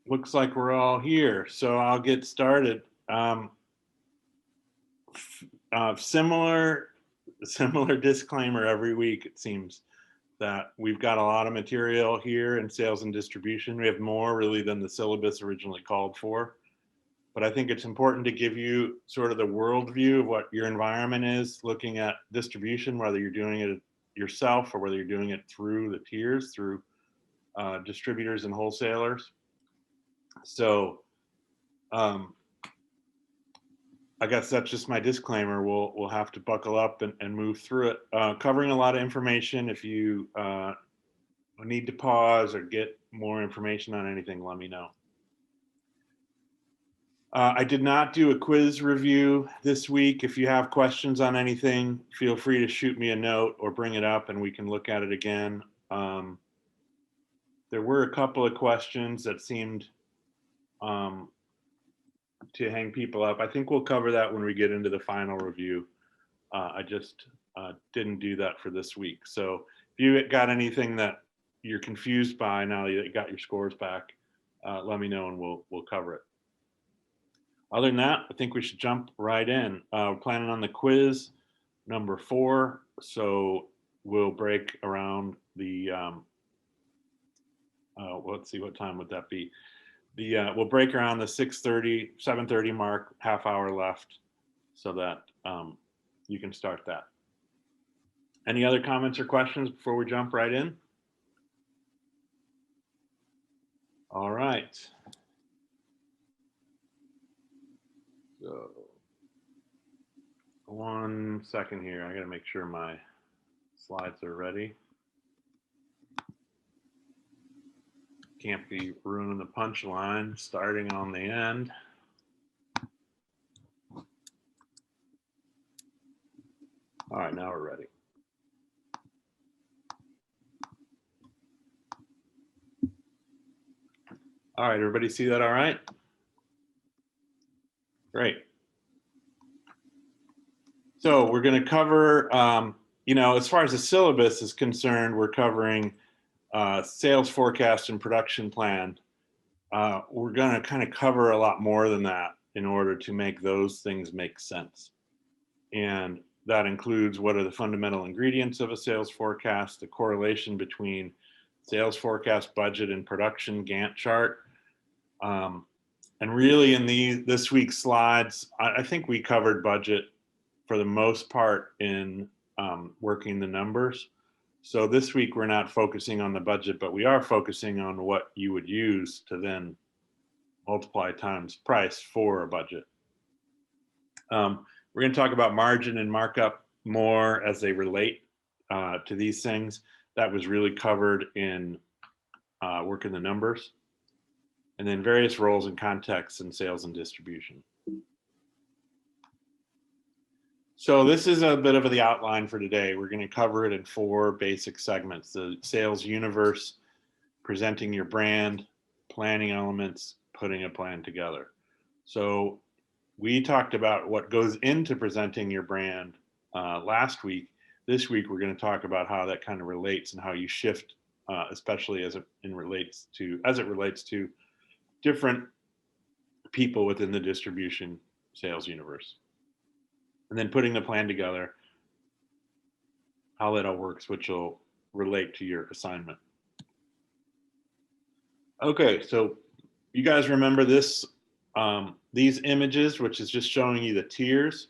Looks like we're all here, so I'll get started. Similar disclaimer every week, it seems, that we've got a lot of material here in sales and distribution. We have more really than the syllabus originally called for. But I think it's important to give you sort of the worldview of what your environment is, looking at distribution, whether you're doing it yourself or whether you're doing it through the tiers, through distributors and wholesalers. So I guess that's just my disclaimer. We'll have to buckle up and move through it. Covering a lot of information. If you need to pause or get more information on anything, let me know. I did not do a quiz review this week. If you have questions on anything, feel free to shoot me a note or bring it up and we can look at it again. There were a couple of questions that seemed to hang people up. I think we'll cover that when we get into the final review. I just didn't do that for this week. So if you got anything that you're confused by now that you got your scores back, let me know and we'll cover it. Other than that, I think we should jump right in. We're planning on the quiz number 4. So we'll break around the, let's see, what time would that be? We'll break around the 6:30, 7:30 mark, half hour left, so that you can start that. Any other comments or questions before we jump right in? All right. So 1 second here. I got to make sure my slides are ready. Can't be ruining the punchline starting on the end. All right, now we're ready. All right, everybody see that all right? Great. So we're going to cover, as far as the syllabus is concerned, we're covering sales forecast and production plan. We're going to kind of cover a lot more than that in order to make those things make sense. And that includes what are the fundamental ingredients of a sales forecast, the correlation between sales forecast, budget, and production Gantt chart. And really in this week's slides, I think we covered budget for the most part in working the numbers. So this week we're not focusing on the budget, but we are focusing on what you would use to then multiply times price for a budget. We're going to talk about margin and markup more as they relate to these things. That was really covered in working the numbers. And then various roles and contexts in sales and distribution. So this is a bit of the outline for today. We're going to cover it in 4 basic segments: the sales universe, presenting your brand, planning elements, putting a plan together. So we talked about what goes into presenting your brand last week. This week, we're going to talk about how that kind of relates and how you shift, especially as it relates to different people within the distribution sales universe. And then putting the plan together, how that all works, which will relate to your assignment. Okay, so you guys remember this, these images, which is just showing you the tiers.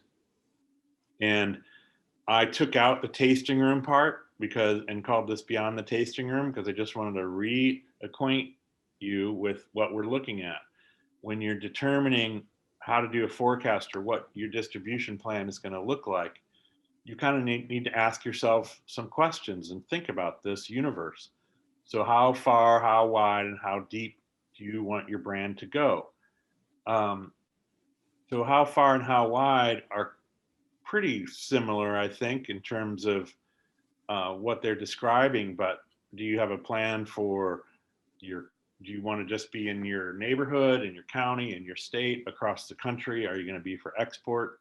And I took out the tasting room part and called this Beyond the Tasting Room, because I just wanted to reacquaint you with what we're looking at. When you're determining how to do a forecast or what your distribution plan is going to look like, you kind of need to ask yourself some questions and think about this universe. So how far, how wide, and how deep do you want your brand to go? So how far and how wide are pretty similar, I think, in terms of what they're describing, but do you have a plan for do you want to just be in your neighborhood, in your county, in your state, across the country? Are you going to be for export?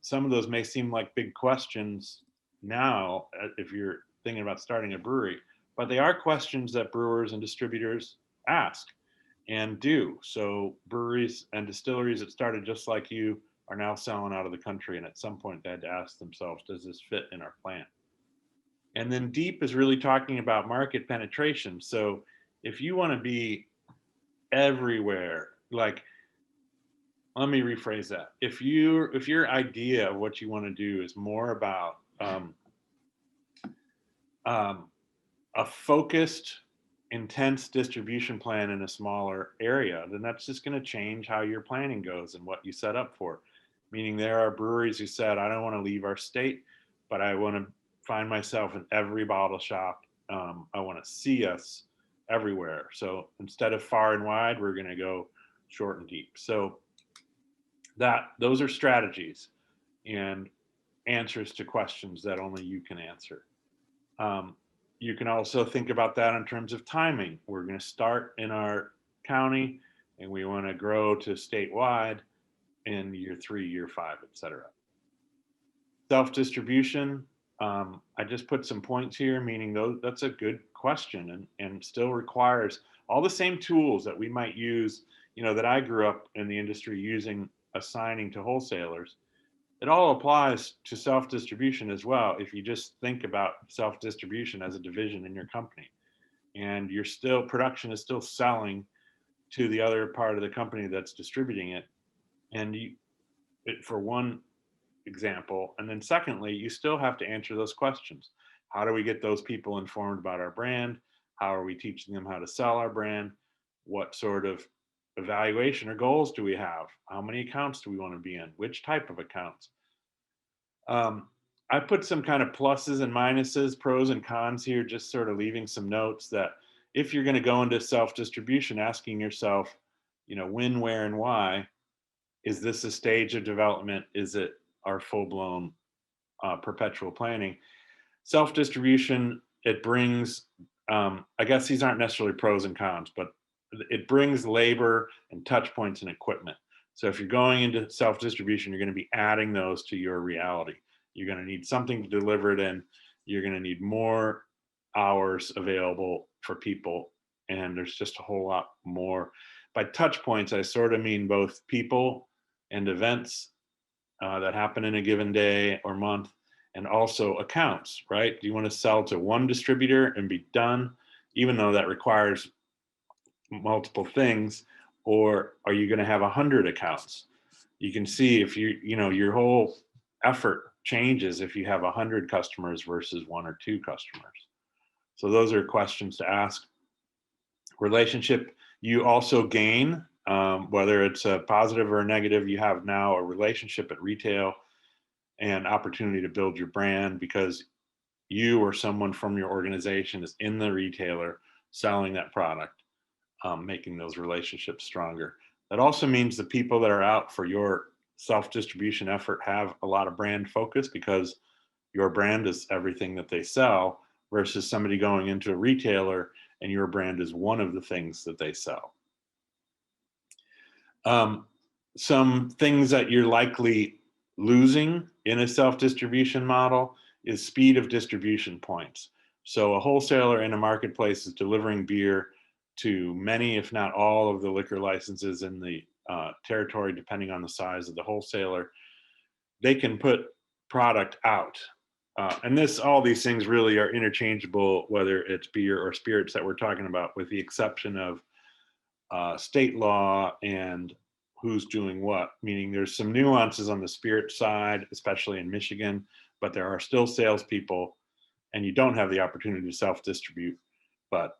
Some of those may seem like big questions now if you're thinking about starting a brewery, but they are questions that brewers and distributors ask. and do. So breweries and distilleries that started just like you are now selling out of the country. And at some point they had to ask themselves, does this fit in our plan? And then deep is really talking about market penetration. So if you want to be everywhere, like, let me rephrase that. If your idea of what you want to do is more about um, a focused, intense distribution plan in a smaller area, then that's just going to change how your planning goes and what you set up for. Meaning, there are breweries who said, I don't want to leave our state, but I want to find myself in every bottle shop. I want to see us everywhere. So instead of far and wide, we're going to go short and deep. So those are strategies and answers to questions that only you can answer. Um, you can also think about that in terms of timing. We're going to start in our county and we want to grow to statewide in year 3, year 5, et cetera. Self-distribution, I just put some points here, meaning that's a good question and still requires all the same tools that we might use, that I grew up in the industry using, assigning to wholesalers. It all applies to self-distribution as well. If you just think about self-distribution as a division in your company, and production is still selling to the other part of the company that's distributing it, and for one example, and then secondly, you still have to answer those questions. How do we get those people informed about our brand? How are we teaching them how to sell our brand? What sort of evaluation or goals do we have? How many accounts do we want to be in? Which type of accounts? I put some kind of pluses and minuses, pros and cons here, just sort of leaving some notes that if you're going to go into self-distribution, asking yourself, when, where, and why. Is this a stage of development? Is it our full-blown perpetual planning? Self-distribution, it brings, I guess these aren't necessarily pros and cons, but it brings labor and touch points and equipment. So if you're going into self-distribution, you're going to be adding those to your reality. You're going to need something to deliver it in. You're going to need more hours available for people. And there's just a whole lot more. By touch points, I sort of mean both people and events that happen in a given day or month, and also accounts, right? Do you want to sell to one distributor and be done, even though that requires multiple things, or are you going to have 100 accounts? You can see if your whole effort changes if you have 100 customers versus 1 or 2 customers. So those are questions to ask. Relationship, you also gain, whether it's a positive or a negative, you have now a relationship at retail and opportunity to build your brand because you or someone from your organization is in the retailer selling that product, making those relationships stronger. That also means the people that are out for your self-distribution effort have a lot of brand focus because your brand is everything that they sell versus somebody going into a retailer and your brand is one of the things that they sell. Some things that you're likely losing in a self-distribution model is speed of distribution points. So a wholesaler in a marketplace is delivering beer to many, if not all, of the liquor licenses in the territory, depending on the size of the wholesaler. They can put product out. And all these things really are interchangeable, whether it's beer or spirits that we're talking about, with the exception of state law and who's doing what, meaning there's some nuances on the spirit side, especially in Michigan, but there are still salespeople and you don't have the opportunity to self-distribute. But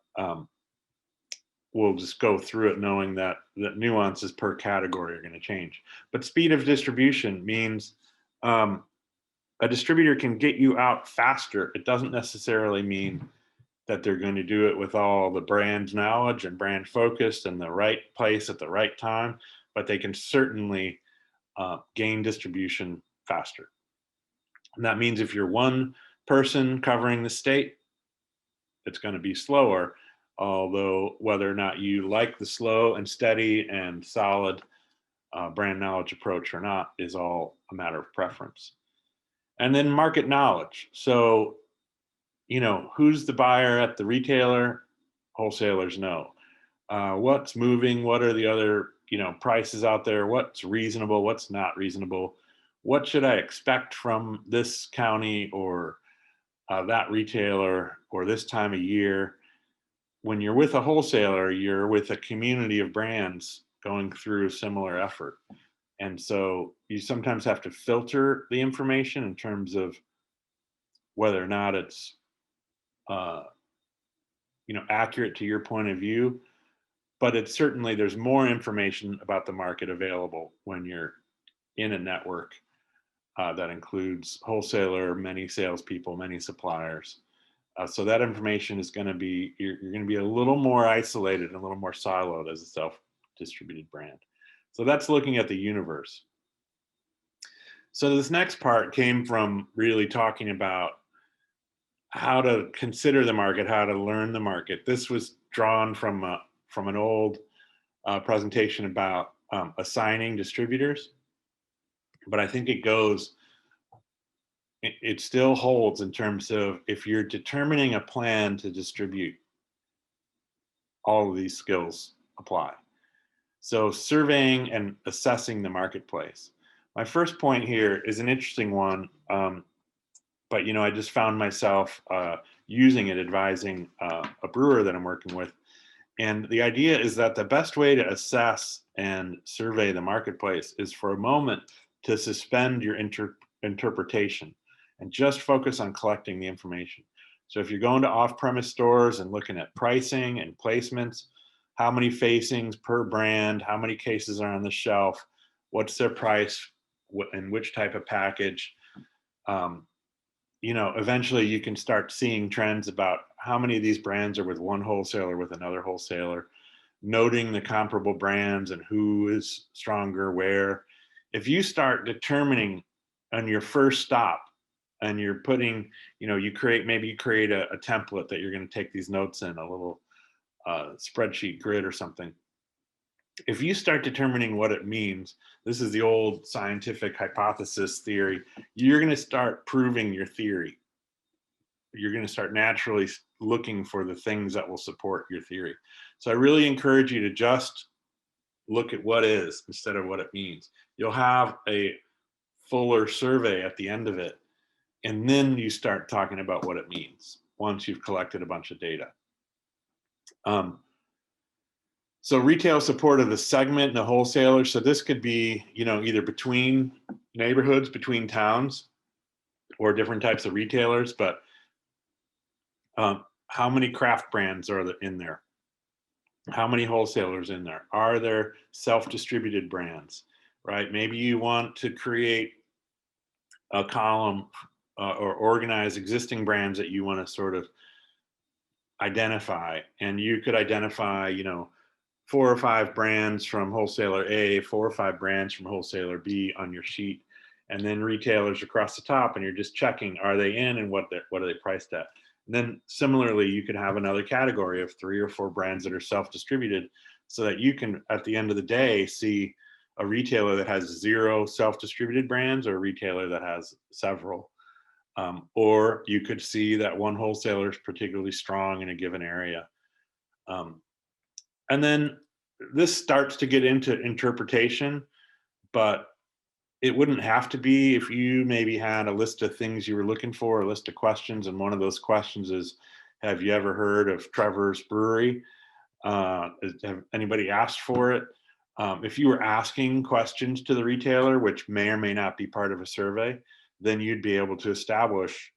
we'll just go through it knowing that the nuances per category are going to change. But speed of distribution means a distributor can get you out faster. It doesn't necessarily mean that they're going to do it with all the brand knowledge and brand focus and the right place at the right time, but they can certainly gain distribution faster. And that means if you're one person covering the state, it's going to be slower, although whether or not you like the slow and steady and solid brand knowledge approach or not is all a matter of preference. And then market knowledge. So, who's the buyer at the retailer? Wholesalers know. what's moving, what are the other, prices out there, what's reasonable, what's not reasonable, what should I expect from this county or that retailer or this time of year. When you're with a wholesaler, you're with a community of brands going through a similar effort. And so you sometimes have to filter the information in terms of whether or not it's uh, accurate to your point of view. But it's certainly, there's more information about the market available when you're in a network that includes wholesaler, many salespeople, many suppliers. So that information is going to be, you're going to be a little more isolated and a little more siloed as a self-distributed brand. So that's looking at the universe. So this next part came from really talking about how to consider the market, how to learn the market. This was drawn from an old presentation about assigning distributors, but I think it still holds in terms of if you're determining a plan to distribute, all of these skills apply. So surveying and assessing the marketplace. My first point here is an interesting one, but I just found myself using it, advising a brewer that I'm working with. And the idea is that the best way to assess and survey the marketplace is for a moment to suspend your interpretation and just focus on collecting the information. So if you're going to off-premise stores and looking at pricing and placements, how many facings per brand, how many cases are on the shelf, what's their price, and which type of package, eventually you can start seeing trends about how many of these brands are with one wholesaler, with another wholesaler, noting the comparable brands and who is stronger where. If you start determining on your first stop and you're putting, you create a template that you're going to take these notes in, a little spreadsheet grid or something. If you start determining what it means, this is the old scientific hypothesis theory, you're going to start proving your theory. You're going to start naturally looking for the things that will support your theory. So I really encourage you to just look at what is instead of what it means. You'll have a fuller survey at the end of it, and then you start talking about what it means once you've collected a bunch of data. So retail support of the segment and the wholesaler. So this could be, either between neighborhoods, between towns, or different types of retailers. But how many craft brands are in there? How many wholesalers in there? Are there self-distributed brands, right? Maybe you want to create a column or organize existing brands that you want to sort of identify. And you could identify, 4 or 5 brands from wholesaler A, 4 or 5 brands from wholesaler B on your sheet, and then retailers across the top, and you're just checking, are they in and what are they priced at? And then similarly, you could have another category of 3 or 4 brands that are self-distributed so that you can, at the end of the day, see a retailer that has 0 self-distributed brands or a retailer that has several. Or you could see that one wholesaler is particularly strong in a given area. And then this starts to get into interpretation, but it wouldn't have to be. If you maybe had a list of things you were looking for, a list of questions, and one of those questions is, have you ever heard of Trevor's Brewery? Have anybody asked for it? If you were asking questions to the retailer, which may or may not be part of a survey, then you'd be able to establish,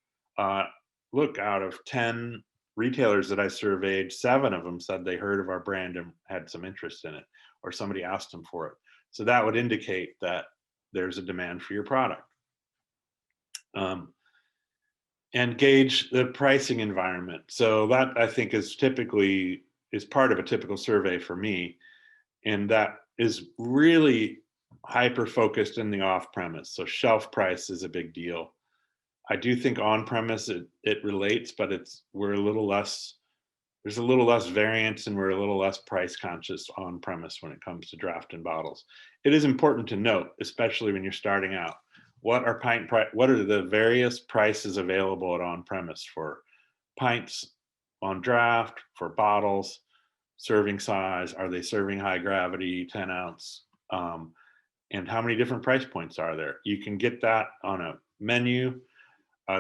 look, out of 10 retailers that I surveyed, 7 of them said they heard of our brand and had some interest in it, or somebody asked them for it. So that would indicate that there's a demand for your product. And gauge the pricing environment. So that, I think, is part of a typical survey for me. And that is really hyper focused in the off premise. So shelf price is a big deal. I do think on premise it relates, but there's a little less variance, and we're a little less price conscious on premise when it comes to draft and bottles. It is important to note, especially when you're starting out, what are the various prices available at on premise for pints, on draft, for bottles. serving size? Are they serving high gravity, 10 ounce? And how many different price points are there? You can get that on a menu.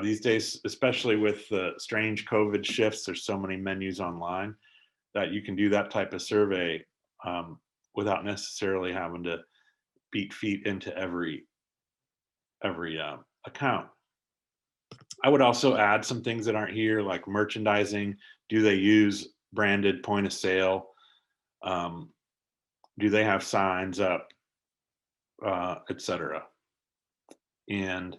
These days, especially with the strange COVID shifts, there's so many menus online that you can do that type of survey without necessarily having to beat feet into every account. I would also add some things that aren't here, like merchandising. Do they use branded point of sale? Do they have signs up, etc. And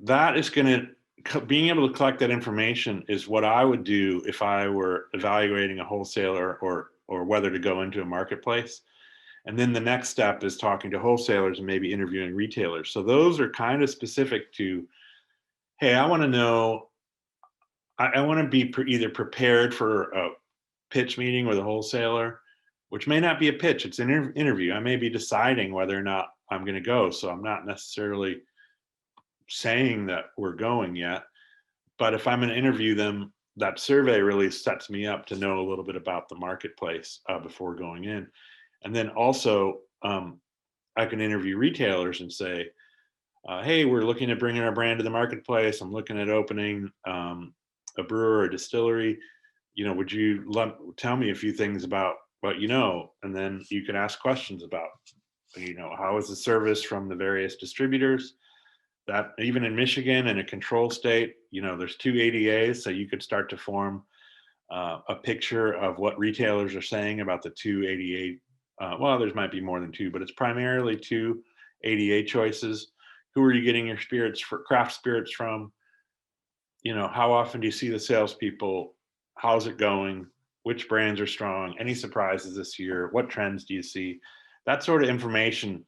that is going to, being able to collect that information is what I would do if I were evaluating a wholesaler or whether to go into a marketplace. And then the next step is talking to wholesalers and maybe interviewing retailers. So those are kind of specific to, hey, I want to know, I want to be either prepared for a pitch meeting with a wholesaler, which may not be a pitch, it's an interview. I may be deciding whether or not I'm going to go. So I'm not necessarily saying that we're going yet. But if I'm going to interview them, that survey really sets me up to know a little bit about the marketplace before going in. And then also, I can interview retailers and say, hey, we're looking at bringing our brand to the marketplace. I'm looking at opening a brewer or distillery. Would you tell me a few things about what you know? And then you can ask questions about, how is the service from the various distributors? That even in Michigan, in a control state, there's 2 ADAs, so you could start to form a picture of what retailers are saying about the 2 ADA. Well, there's might be more than 2, but it's primarily 2 ADA choices. Who are you getting your craft spirits from? How often do you see the salespeople? How's it going? Which brands are strong? Any surprises this year? What trends do you see? That sort of information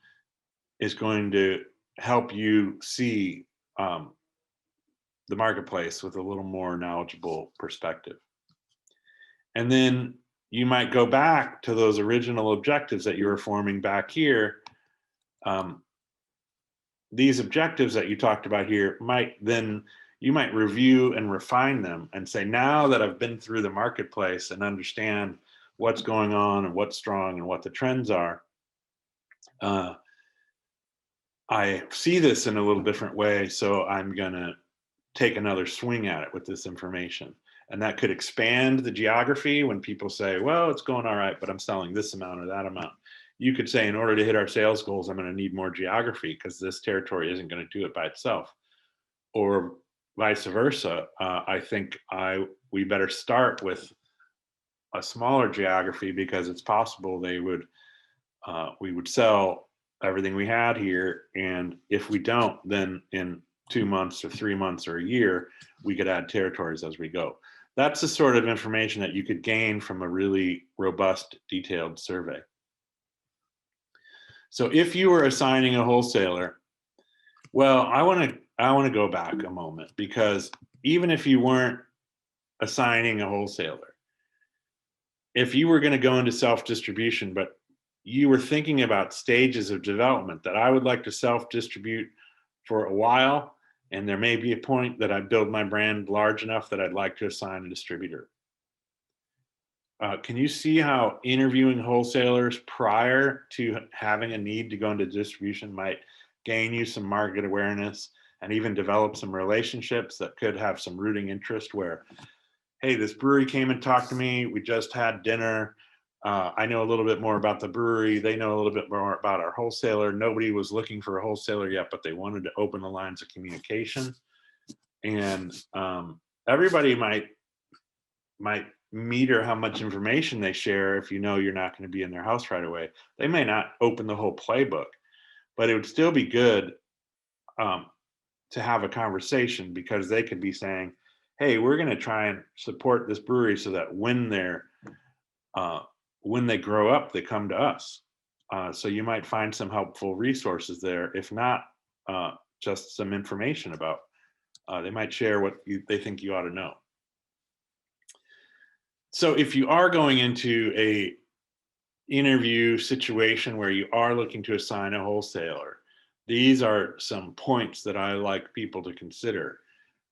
is going to help you see the marketplace with a little more knowledgeable perspective. And then you might go back to those original objectives that you were forming back here. These objectives that you talked about here you might review and refine them and say, now that I've been through the marketplace and understand what's going on and what's strong and what the trends are, I see this in a little different way, so I'm going to take another swing at it with this information. And that could expand the geography when people say, well, it's going all right, but I'm selling this amount or that amount. You could say, in order to hit our sales goals, I'm going to need more geography because this territory isn't going to do it by itself. Or vice versa. I think we better start with a smaller geography because it's possible we would sell everything we had here. And if we don't, then in 2 months or 3 months or a year, we could add territories as we go. That's the sort of information that you could gain from a really robust, detailed survey. So if you were assigning a wholesaler, well, I want to go back a moment, because even if you weren't assigning a wholesaler, if you were going to go into self-distribution, but you were thinking about stages of development, that I would like to self-distribute for a while, and there may be a point that I build my brand large enough that I'd like to assign a distributor. Can you see how interviewing wholesalers prior to having a need to go into distribution might gain you some market awareness and even develop some relationships that could have some rooting interest where, hey, this brewery came and talked to me. We just had dinner. I know a little bit more about the brewery. They know a little bit more about our wholesaler. Nobody was looking for a wholesaler yet, but they wanted to open the lines of communication. And everybody might meter how much information they share if you know you're not going to be in their house right away. They may not open the whole playbook, but it would still be good to have a conversation, because they could be saying, hey, we're going to try and support this brewery so that when they grow up, they come to us. So you might find some helpful resources there, if not just some information about, they might share what they think you ought to know. So if you are going into a interview situation where you are looking to assign a wholesaler, these are some points that I like people to consider.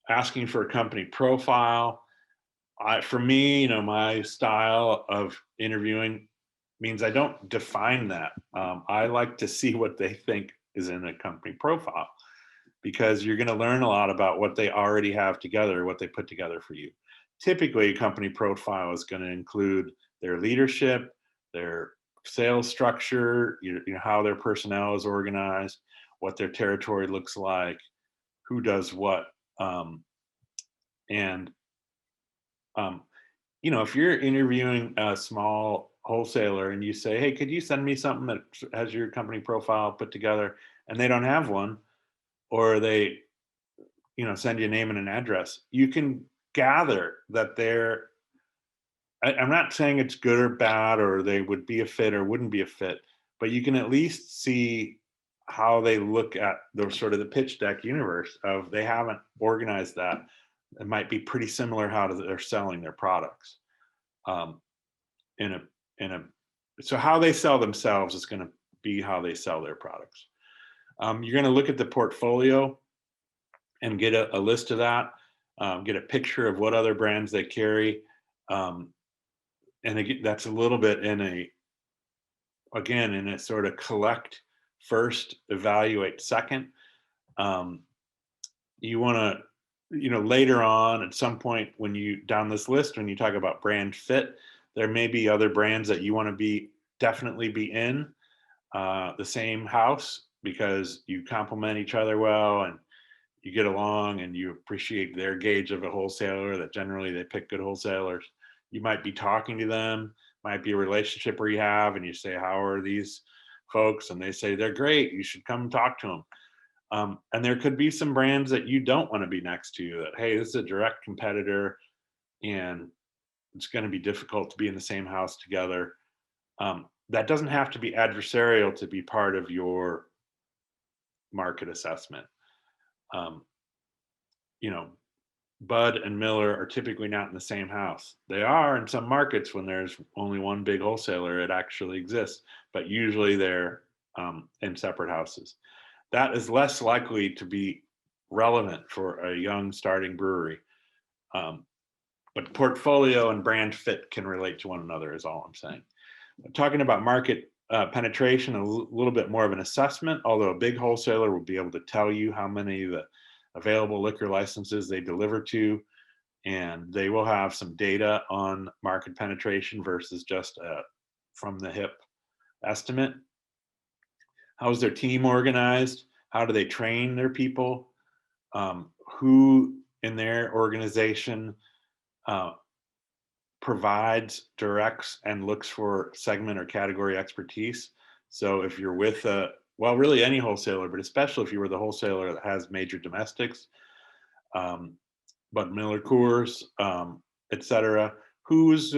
Asking for a company profile, For me, my style of interviewing means I don't define that. I like to see what they think is in a company profile because you're going to learn a lot about what they already have together, what they put together for you. Typically, a company profile is going to include their leadership, their sales structure, how their personnel is organized, what their territory looks like, who does what, and um, if you're interviewing a small wholesaler and you say, hey, could you send me something that has your company profile put together, and they don't have one, or they, send you a name and an address, you can gather that I'm not saying it's good or bad, or they would be a fit or wouldn't be a fit, but you can at least see how they look at the sort of the pitch deck universe of they haven't organized that. It might be pretty similar how they're selling their products. Um, in a in a so how they sell themselves is going to be how they sell their products. You're going to look at the portfolio and get a list of that, get a picture of what other brands they carry, um, and again, that's a little bit in a sort of collect first, evaluate second. um, you want to, later on at some point when you down this list, when you talk about brand fit, there may be other brands that you want to definitely be in the same house because you complement each other well and you get along and you appreciate their gauge of a wholesaler, that generally they pick good wholesalers. You might be talking to them, might be a relationship where you have, and you say, how are these folks? And they say, they're great. You should come talk to them. And there could be some brands that you don't want to be next to that, hey, this is a direct competitor and it's going to be difficult to be in the same house together. That doesn't have to be adversarial to be part of your market assessment. Um, you know, Bud and Miller are typically not in the same house. They are in some markets when there's only one big wholesaler, it actually exists, but usually they're in separate houses. That is less likely to be relevant for a young starting brewery. Um, but portfolio and brand fit can relate to one another, is all I'm saying. Talking about market penetration, little bit more of an assessment, although a big wholesaler will be able to tell you how many of the available liquor licenses they deliver to, and they will have some data on market penetration versus just a from the hip estimate. How is their team organized? How do they train their people? Who in their organization uh, provides, directs, and looks for segment or category expertise? So if you're with really any wholesaler, but especially if you were the wholesaler that has major domestics, um, but Miller Coors, et cetera, who's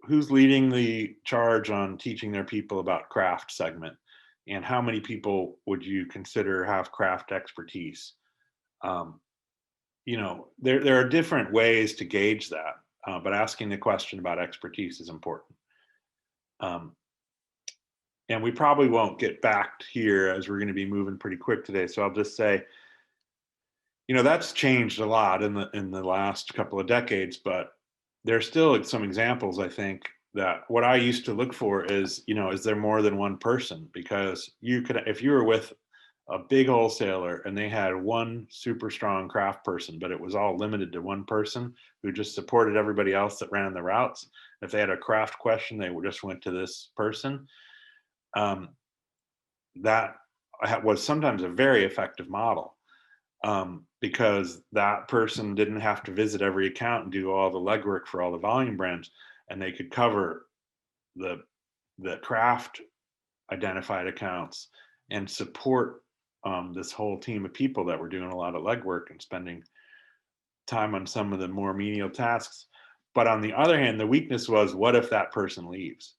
leading the charge on teaching their people about craft segment, and how many people would you consider have craft expertise? Um, there are different ways to gauge that, but asking the question about expertise is important. Um, and we probably won't get back here as we're going to be moving pretty quick today. So I'll just say, that's changed a lot in the last couple of decades, but there's still some examples, I think, that what I used to look for is, is there more than one person? Because you could, if you were with a big wholesaler and they had one super strong craft person, but it was all limited to one person who just supported everybody else that ran the routes. If they had a craft question, they just went to this person. That was sometimes a very effective model, because that person didn't have to visit every account and do all the legwork for all the volume brands, and they could cover the craft identified accounts and support this whole team of people that were doing a lot of legwork and spending time on some of the more menial tasks. But on the other hand, the weakness was, what if that person leaves?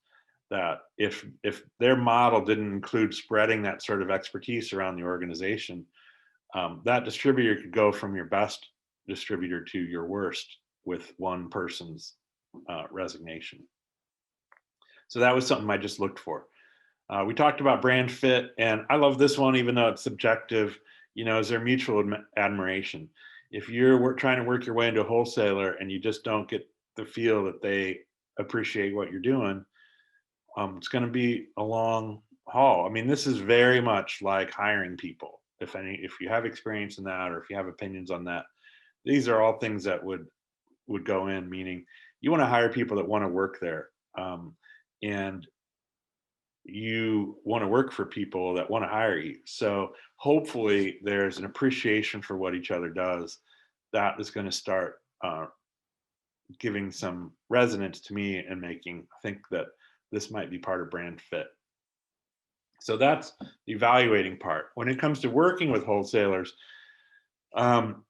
That if their model didn't include spreading that sort of expertise around the organization, that distributor could go from your best distributor to your worst with one person's resignation. So that was something I just looked for. We talked about brand fit, and I love this one, even though it's subjective. Is there mutual admiration? If you're trying to work your way into a wholesaler and you just don't get to feel that they appreciate what you're doing, it's going to be a long haul. I mean, this is very much like hiring people. If you have experience in that, or if you have opinions on that, these are all things that would go in. Meaning, you want to hire people that want to work there, and you want to work for people that want to hire you. So hopefully, there's an appreciation for what each other does. That is going to start giving some resonance to me and making think that this might be part of brand fit. So that's the evaluating part. When it comes to working with wholesalers, um,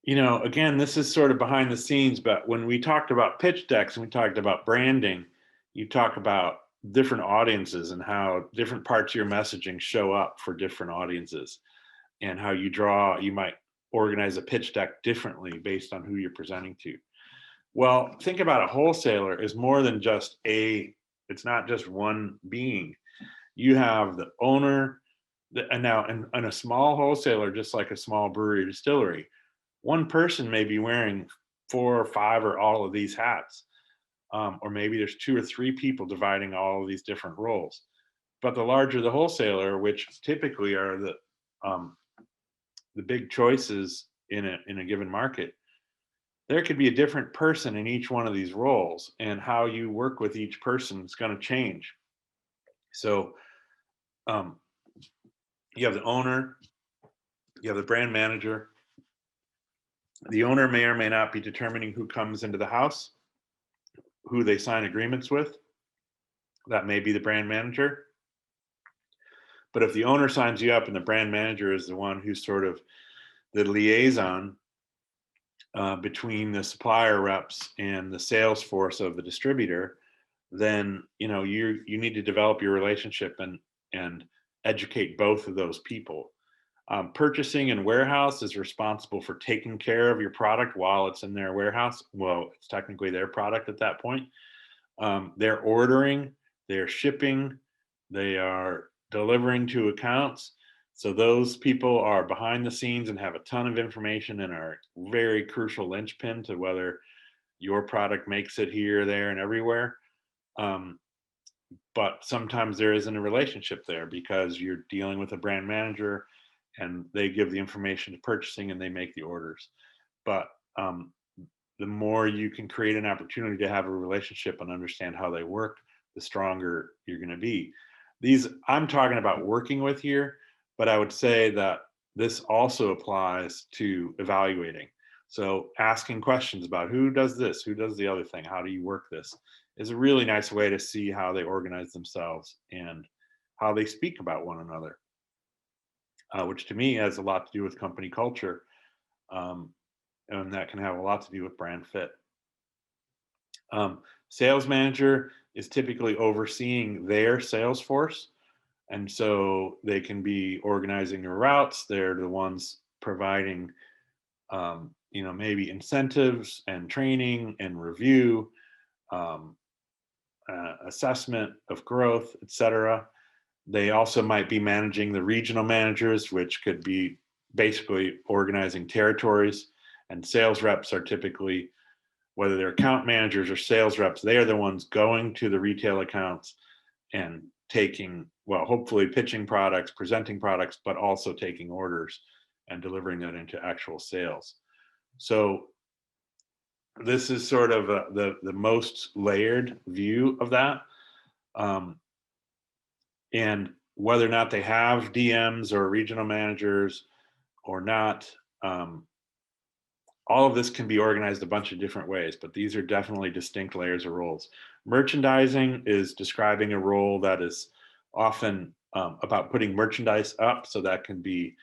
again, this is sort of behind the scenes, but when we talked about pitch decks and we talked about branding, you talk about different audiences and how different parts of your messaging show up for different audiences, and how you might organize a pitch deck differently based on who you're presenting to. Well, think about a wholesaler is more than just it's not just one being. You have the owner, and now and a small wholesaler, just like a small brewery or distillery, one person may be wearing 4 or 5 or all of these hats. Or maybe there's 2 or 3 people dividing all of these different roles. But the larger the wholesaler, which typically are the big choices in a given market, there could be a different person in each one of these roles, and how you work with each person is going to change. So um, you have the owner, you have the brand manager. The owner may or may not be determining who comes into the house, who they sign agreements with. That may be the brand manager. But if the owner signs you up and the brand manager is the one who's sort of the liaison between the supplier reps and the sales force of the distributor, then you need to develop your relationship and educate both of those people. Purchasing and warehouse is responsible for taking care of your product while it's in their warehouse. Well, it's technically their product at that point. They're ordering, they're shipping, they are delivering to accounts. So those people are behind the scenes and have a ton of information and are very crucial linchpin to whether your product makes it here, there, and everywhere. Um, but sometimes there isn't a relationship there because you're dealing with a brand manager and they give the information to purchasing and they make the orders. But the more you can create an opportunity to have a relationship and understand how they work, the stronger you're going to be. These I'm talking about working with here, but I would say that this also applies to evaluating. So asking questions about who does this, who does the other thing, how do you work this, is a really nice way to see how they organize themselves and how they speak about one another, which to me has a lot to do with company culture. Um, and that can have a lot to do with brand fit. Sales manager is typically overseeing their sales force. And so they can be organizing their routes. They're the ones providing, maybe incentives and training and review, um, assessment of growth, etc. They also might be managing the regional managers, which could be basically organizing territories. And sales reps are typically, whether they're account managers or sales reps, they are the ones going to the retail accounts and hopefully pitching products, presenting products, but also taking orders and delivering that into actual sales. So this is sort of the most layered view of that. And whether or not they have DMs or regional managers or not, all of this can be organized a bunch of different ways, but these are definitely distinct layers of roles. Merchandising is describing a role that is often about putting merchandise up. So that can be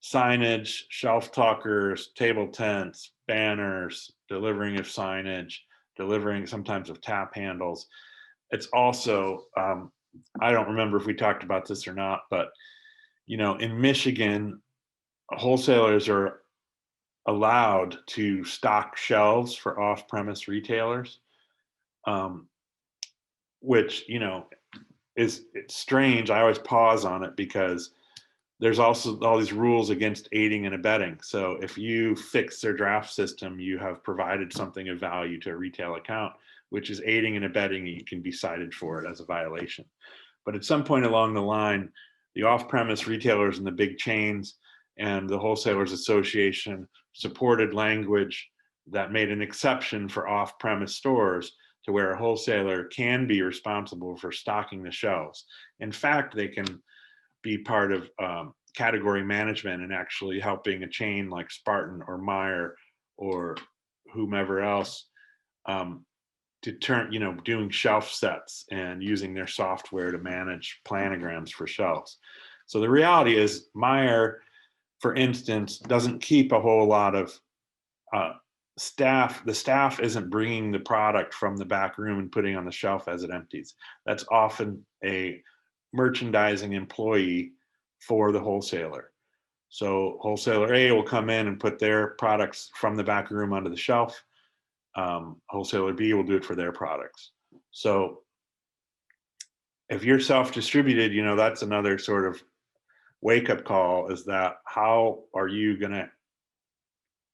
signage, shelf talkers, table tents, banners, delivering of signage, delivering sometimes of tap handles. It's also, I don't remember if we talked about this or not, but in Michigan, wholesalers are allowed to stock shelves for off-premise retailers, which it's strange. I always pause on it because there's also all these rules against aiding and abetting. So if you fix their draft system, you have provided something of value to a retail account, which is aiding and abetting, and you can be cited for it as a violation. But at some point along the line, the off-premise retailers and the big chains and the Wholesalers Association supported language that made an exception for off-premise stores to where a wholesaler can be responsible for stocking the shelves. In fact, they can be part of category management and actually helping a chain like Spartan or Meyer or whomever else to turn, doing shelf sets and using their software to manage planograms for shelves. So the reality is Meyer, for instance, doesn't keep a whole lot of staff. The staff isn't bringing the product from the back room and putting on the shelf as it empties. That's often a merchandising employee for the wholesaler. So wholesaler A will come in and put their products from the back room onto the shelf. Wholesaler B will do it for their products. So if you're self-distributed, that's another sort of wake-up call, is that how are you going to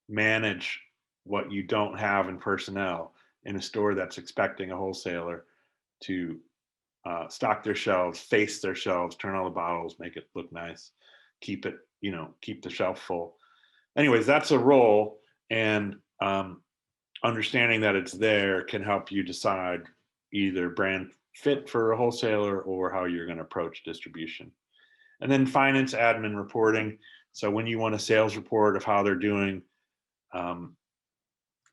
manage what you don't have in personnel in a store that's expecting a wholesaler to stock their shelves, face their shelves, turn all the bottles, make it look nice, keep it, keep the shelf full. Anyways, that's a role, and understanding that it's there can help you decide either brand fit for a wholesaler or how you're going to approach distribution. And then finance admin reporting. So when you want a sales report of how they're doing,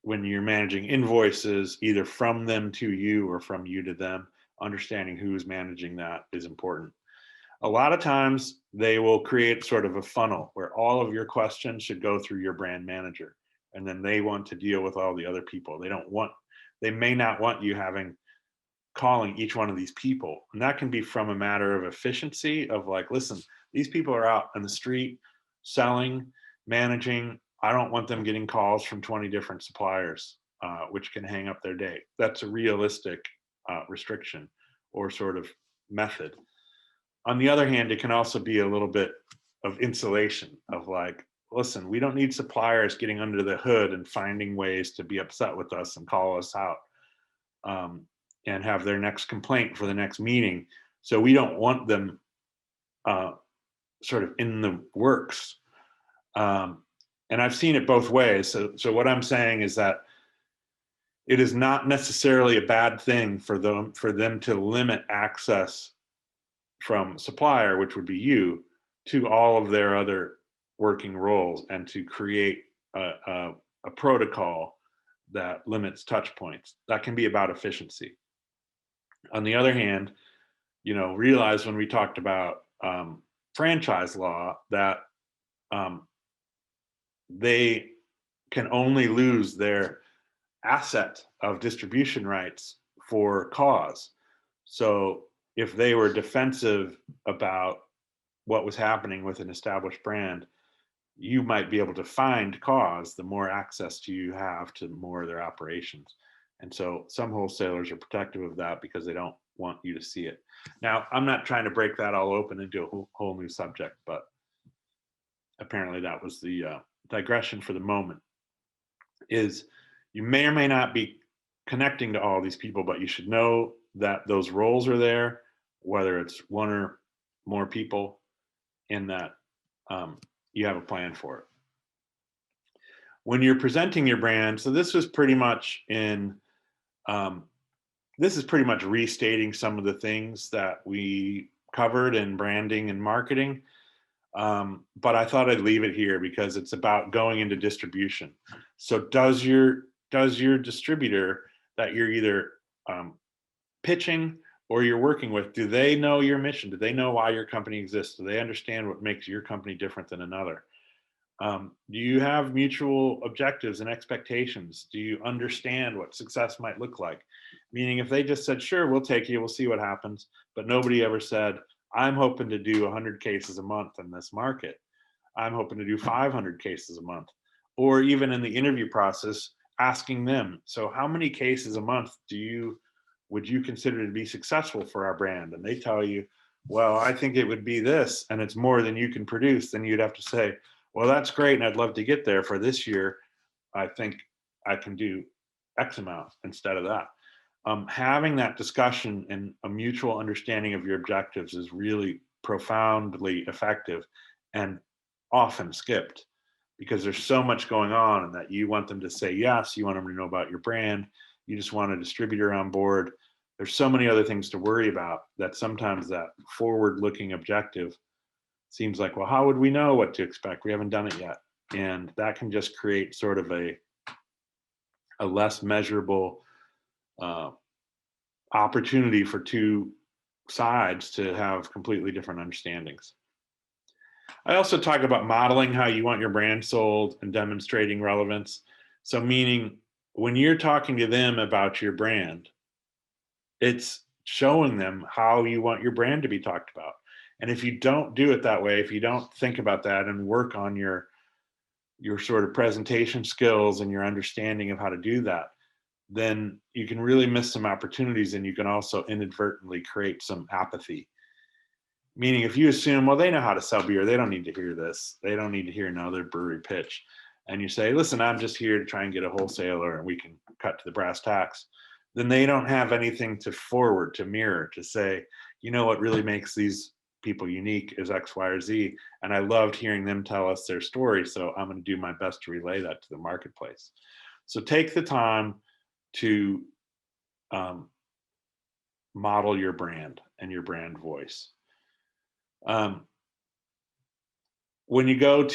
when you're managing invoices, either from them to you or from you to them, understanding who's managing that is important. A lot of times they will create sort of a funnel where all of your questions should go through your brand manager, and then they want to deal with all the other people. They may not want you calling each one of these people. And that can be from a matter of efficiency of like, listen, these people are out on the street selling, managing. I don't want them getting calls from 20 different suppliers, which can hang up their day. That's a realistic restriction or sort of method. On the other hand, it can also be a little bit of insulation of like, listen, we don't need suppliers getting under the hood and finding ways to be upset with us and call us out and have their next complaint for the next meeting. So we don't want them sort of in the works. And I've seen it both ways. So what I'm saying is that it is not necessarily a bad thing for them to limit access from supplier, which would be you, to all of their other working roles, and to create a protocol that limits touch points. That can be about efficiency. On the other hand, realize when we talked about franchise law that they can only lose their asset of distribution rights for cause. So if they were defensive about what was happening with an established brand, you might be able to find cause the more access you have to more of their operations. And so some wholesalers are protective of that because they don't want you to see it. Now, I'm not trying to break that all open into a whole new subject, but apparently that was the digression for the moment. Is you may or may not be connecting to all these people, but you should know that those roles are there, whether it's one or more people, and that you have a plan for it. When you're presenting your brand, so this was pretty much this is pretty much restating some of the things that we covered in branding and marketing. But I thought I'd leave it here because it's about going into distribution. So does your distributor that you're either pitching or you're working with, do they know your mission? Do they know why your company exists? Do they understand what makes your company different than another? Do you have mutual objectives and expectations? Do you understand what success might look like? Meaning if they just said, sure, we'll take you, we'll see what happens, but nobody ever said, I'm hoping to do 100 cases a month in this market. I'm hoping to do 500 cases a month. Or even in the interview process, asking them, so how many cases a month would you consider to be successful for our brand? And they tell you, well, I think it would be this, and it's more than you can produce, then you'd have to say, well, that's great, and I'd love to get there. For this year, I think I can do X amount instead of that. Having that discussion and a mutual understanding of your objectives is really profoundly effective and often skipped because there's so much going on, and that you want them to say yes, you want them to know about your brand, you just want a distributor on board. There's so many other things to worry about that sometimes that forward looking objective seems like, well, how would we know what to expect? We haven't done it yet. And that can just create sort of a less measurable opportunity for two sides to have completely different understandings. I also talk about modeling how you want your brand sold and demonstrating relevance. So meaning when you're talking to them about your brand, it's showing them how you want your brand to be talked about. And if you don't do it that way, if you don't think about that and work on your sort of presentation skills and your understanding of how to do that, then you can really miss some opportunities, and you can also inadvertently create some apathy. Meaning if you assume, well, they know how to sell beer, they don't need to hear this. They don't need to hear another brewery pitch. And you say, listen, I'm just here to try and get a wholesaler and we can cut to the brass tacks. Then they don't have anything to forward, to mirror, to say, you know, what really makes these people unique is X, Y, or Z. And I loved hearing them tell us their story. So I'm going to do my best to relay that to the marketplace. So take the time to model your brand and your brand voice. When you go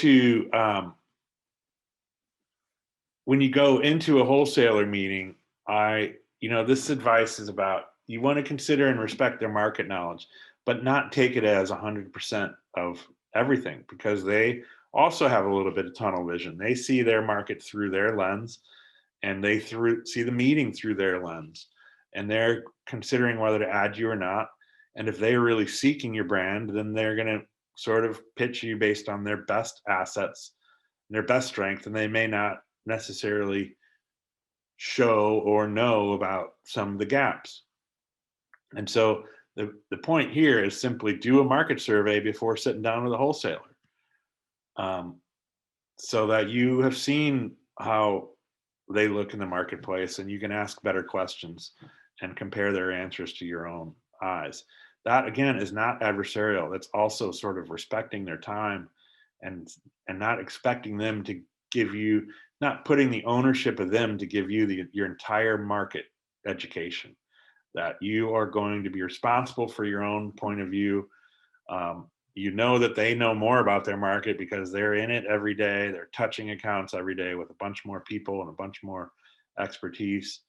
into a wholesaler meeting, this advice is about, you want to consider and respect their market knowledge, but not take it as 100% of everything, because they also have a little bit of tunnel vision. They see their market through their lens, and they see the meeting through their lens, and they're considering whether to add you or not. And if they're really seeking your brand, then they're going to sort of pitch you based on their best assets, their best strength, and they may not necessarily show or know about some of the gaps. And so the point here is simply do a market survey before sitting down with a wholesaler, so that you have seen how they look in the marketplace, and you can ask better questions and compare their answers to your own eyes. That, again, is not adversarial. That's also sort of respecting their time and not expecting them to give you, not putting the ownership of them to give you your entire market education, that you are going to be responsible for your own point of view. You know that they know more about their market because they're in it every day. They're touching accounts every day with a bunch more people and a bunch more expertise.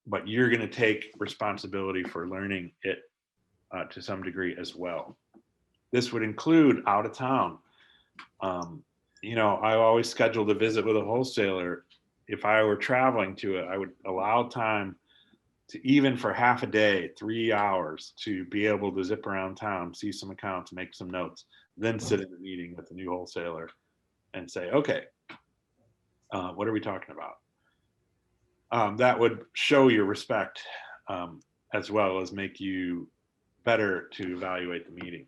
But you're going to take responsibility for learning it to some degree as well. This would include out of town. I always scheduled a visit with a wholesaler. If I were traveling to it, I would allow time to, even for half a day, 3 hours, to be able to zip around town, see some accounts, make some notes, then sit in the meeting with the new wholesaler and say, okay, what are we talking about? That would show your respect, as well as make you better to evaluate the meeting.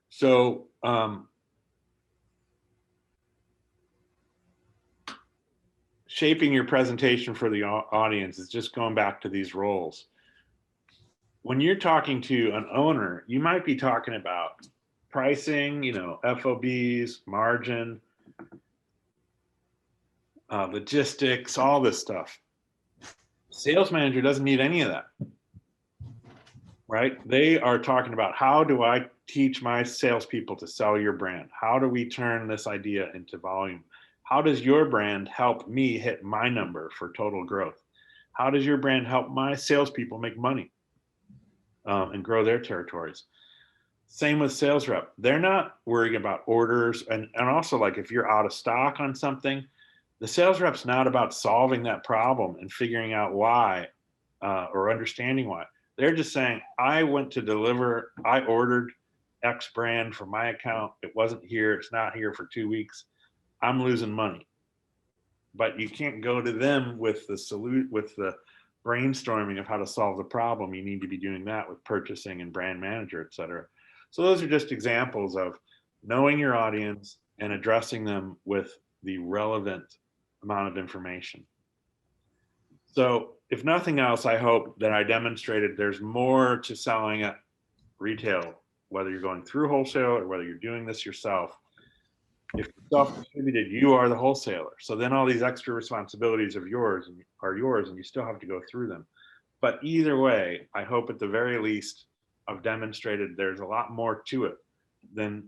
So shaping your presentation for the audience is just going back to these roles. When you're talking to an owner, you might be talking about pricing, FOBs, margin, logistics, all this stuff. Sales manager doesn't need any of that, right? They are talking about, how do I teach my salespeople to sell your brand? How do we turn this idea into volume? How does your brand help me hit my number for total growth? How does your brand help my salespeople make money and grow their territories? Same with sales rep. They're not worrying about orders. And also, like, if you're out of stock on something, the sales rep's not about solving that problem and figuring out why or understanding why. They're just saying, I went to deliver, I ordered X brand for my account. It wasn't here. It's not here for 2 weeks. I'm losing money. But you can't go to them with the brainstorming of how to solve the problem, you need to be doing that with purchasing and brand manager, et cetera. So those are just examples of knowing your audience and addressing them with the relevant amount of information. So if nothing else, I hope that I demonstrated there's more to selling at retail, whether you're going through wholesale or whether you're doing this yourself. If you're self-distributed, you are the wholesaler. So then all these extra responsibilities are yours, and you still have to go through them. But either way, I hope at the very least I've demonstrated there's a lot more to it than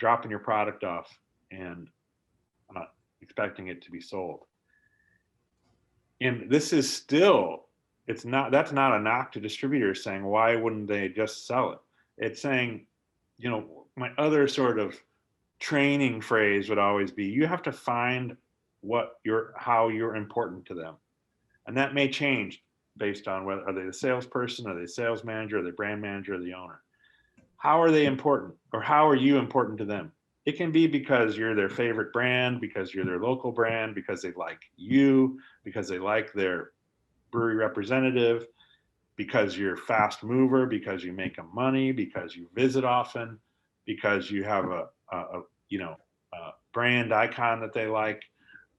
dropping your product off and expecting it to be sold. And this is still, that's not a knock to distributors saying, why wouldn't they just sell it? It's saying, my other sort of training phrase would always be, you have to find how you're important to them. And that may change based on whether, are they the salesperson, are they the sales manager, are they brand manager, or the owner? How are they important, or how are you important to them? It can be because you're their favorite brand, because you're their local brand, because they like you, because they like their brewery representative, because you're a fast mover, because you make them money, because you visit often, because you have a brand icon that they like,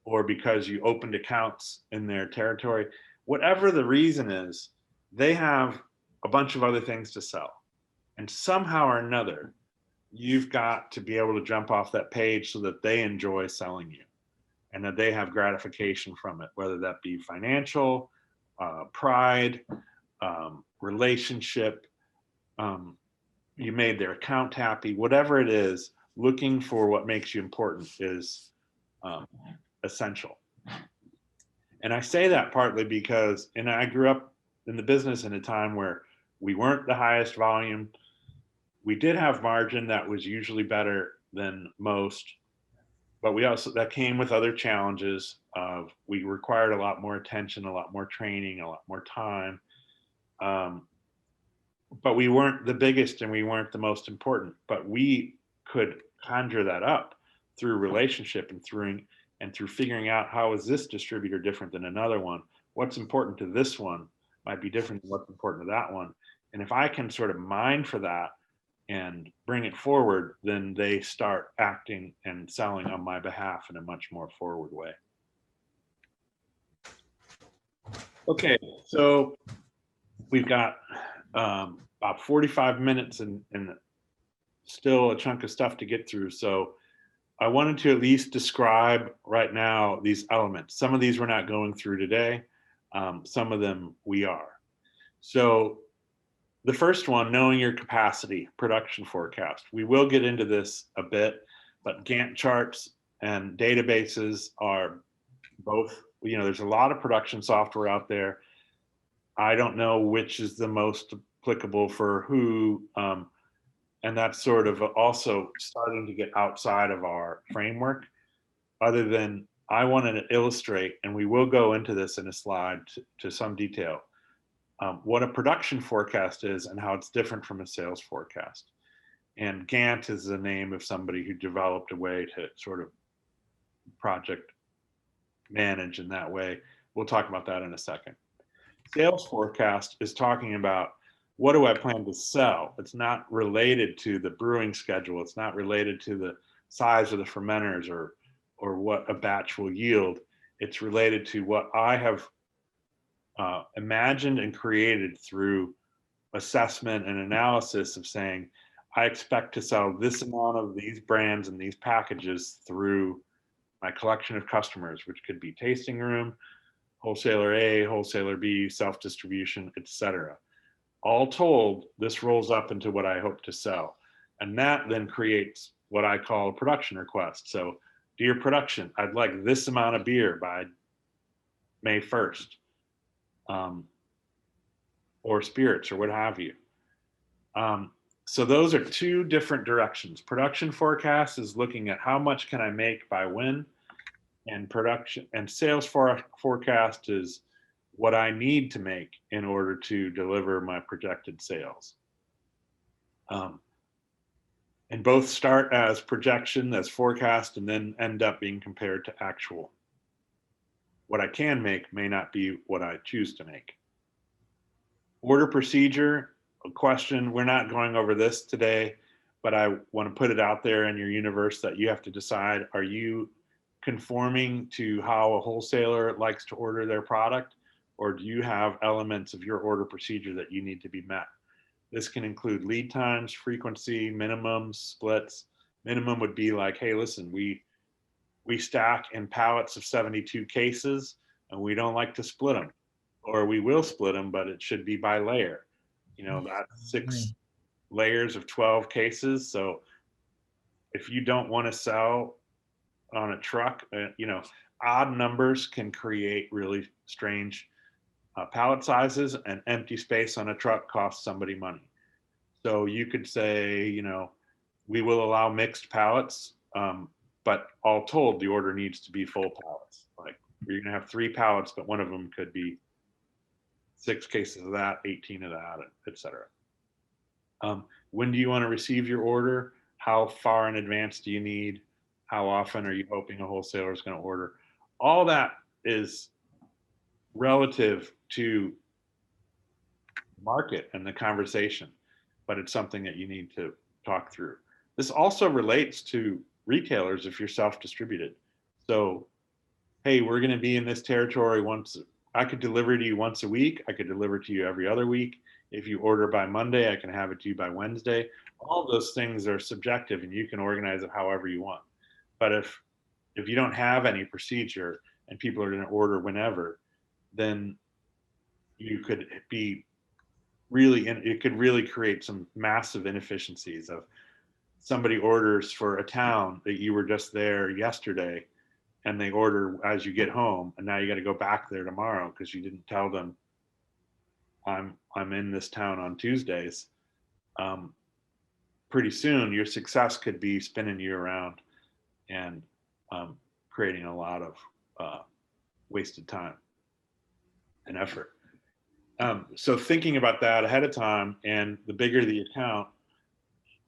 or because you opened accounts in their territory. Whatever the reason is, they have a bunch of other things to sell. And somehow or another, you've got to be able to jump off that page so that they enjoy selling you and that they have gratification from it, whether that be financial, pride, relationship, you made their account happy, whatever it is, looking for what makes you important is essential. And I say that partly because, and I grew up in the business in a time where we weren't the highest volume. We did have margin that was usually better than most, but that came with other challenges of, we required a lot more attention, a lot more training, a lot more time. But we weren't the biggest and we weren't the most important, but we could conjure that up through relationship and through figuring out, how is this distributor different than another one? What's important to this one might be different than what's important to that one. And if I can sort of mine for that and bring it forward, then they start acting and selling on my behalf in a much more forward way. Okay, so we've got about 45 minutes and still a chunk of stuff to get through. So I wanted to at least describe right now these elements. Some of these we're not going through today. Some of them we are. So the first one, knowing your capacity, production forecast. We will get into this a bit, but Gantt charts and databases are both, there's a lot of production software out there. I don't know which is the most applicable for who, and that's sort of also starting to get outside of our framework, other than I wanted to illustrate, and we will go into this in a slide to some detail, what a production forecast is and how it's different from a sales forecast. And Gantt is the name of somebody who developed a way to sort of project manage in that way. We'll talk about that in a second. Sales forecast is talking about, what do I plan to sell? It's not related to the brewing schedule. It's not related to the size of the fermenters or what a batch will yield. It's related to what I have imagined and created through assessment and analysis of saying, I expect to sell this amount of these brands and these packages through my collection of customers, which could be tasting room, wholesaler A, wholesaler B, self-distribution, etc. All told, this rolls up into what I hope to sell. And that then creates what I call a production request. So, dear production, I'd like this amount of beer by May 1st, or spirits, or what have you. So those are two different directions. Production forecast is looking at how much can I make by when, and sales forecast is what I need to make in order to deliver my projected sales. And both start as projection, as forecast, and then end up being compared to actual. what I can make may not be what I choose to make. Order procedure, a question, we're not going over this today, but I want to put it out there in your universe that you have to decide, are you conforming to how a wholesaler likes to order their product, or do you have elements of your order procedure that you need to be met? This can include lead times, frequency, minimums, splits. Minimum would be like, hey, listen, we stack in pallets of 72 cases and we don't like to split them, or we will split them, but it should be by layer. You know, that's 6 layers of 12 cases. So if you don't want to sell on a truck, you know, odd numbers can create really strange pallet sizes, and empty space on a truck costs somebody money. So you could say, you know, we will allow mixed pallets, but all told, the order needs to be full pallets. Like you're going to have 3 pallets, but one of them could be 6 cases of that, 18 of that, etc. When do you want to receive your order? How far in advance do you need? How often are you hoping a wholesaler is going to order? All that is relative to market and the conversation, but it's something that you need to talk through. This also relates to retailers if you're self-distributed. So, hey, we're going to be in this territory once. I could deliver to you once a week. I could deliver to you every other week. If you order by Monday, I can have it to you by Wednesday. All those things are subjective, and you can organize it however you want. But if you don't have any procedure and people are going to order whenever, then you could be really, it could really create some massive inefficiencies of somebody orders for a town that you were just there yesterday, and they order as you get home, and now you got to go back there tomorrow because you didn't tell them I'm in this town on Tuesdays. Pretty soon your success could be spinning you around and creating a lot of wasted time and effort. So thinking about that ahead of time, and the bigger the account,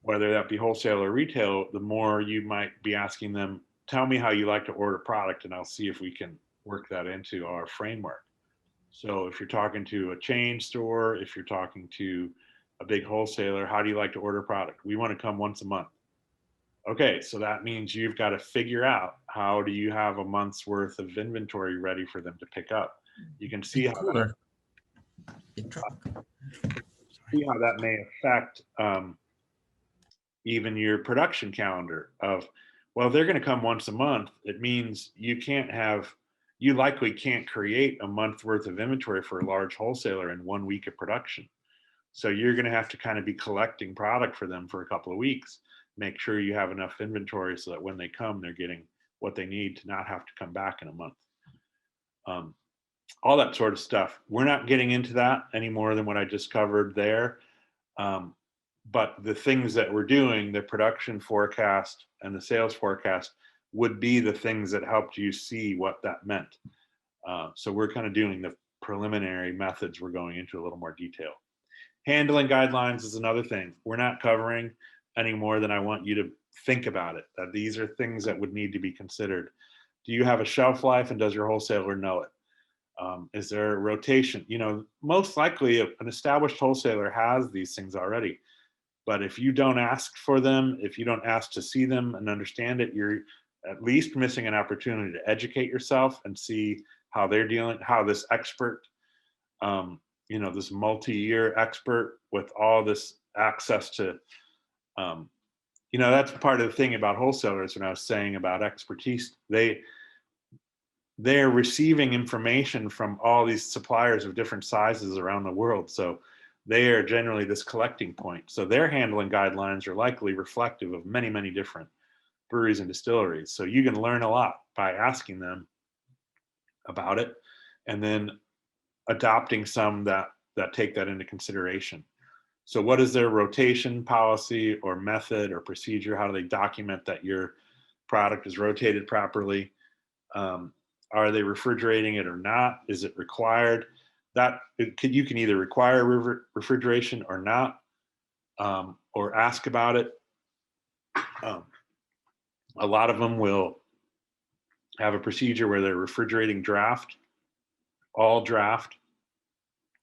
whether that be wholesale or retail, the more you might be asking them, tell me how you like to order product, and I'll see if we can work that into our framework. So if you're talking to a chain store, if you're talking to a big wholesaler, how do you like to order product? We want to come once a month. Okay, so that means you've got to figure out, how do you have a month's worth of inventory ready for them to pick up? You can see how that, may affect even your production calendar of, well, they're going to come once a month. It means you likely can't create a month worth of inventory for a large wholesaler in 1 week of production. So you're going to have to kind of be collecting product for them for a couple of weeks. Make sure you have enough inventory so that when they come, they're getting what they need to not have to come back in a month. All that sort of stuff. We're not getting into that any more than what I just covered there. But the things that we're doing, the production forecast and the sales forecast, would be the things that helped you see what that meant. So we're kind of doing the preliminary methods. We're going into a little more detail. Handling guidelines is another thing we're not covering any more than I want you to think about it, that these are things that would need to be considered. Do you have a shelf life, and does your wholesaler know it? Is there a rotation? You know, most likely an established wholesaler has these things already. But if you don't ask for them, if you don't ask to see them and understand it, you're at least missing an opportunity to educate yourself and see how they're dealing, how this expert, you know, this multi-year expert with all this access to, you know, that's part of the thing about wholesalers. When I was saying about expertise, they're receiving information from all these suppliers of different sizes around the world. So they are generally this collecting point. So their handling guidelines are likely reflective of many, many different breweries and distilleries. So you can learn a lot by asking them about it, and then adopting some that take that into consideration. So what is their rotation policy or method or procedure? How do they document that your product is rotated properly? Are they refrigerating it or not? Is it required? You can either require refrigeration or not, or ask about it. A lot of them will have a procedure where they're refrigerating draft, all draft,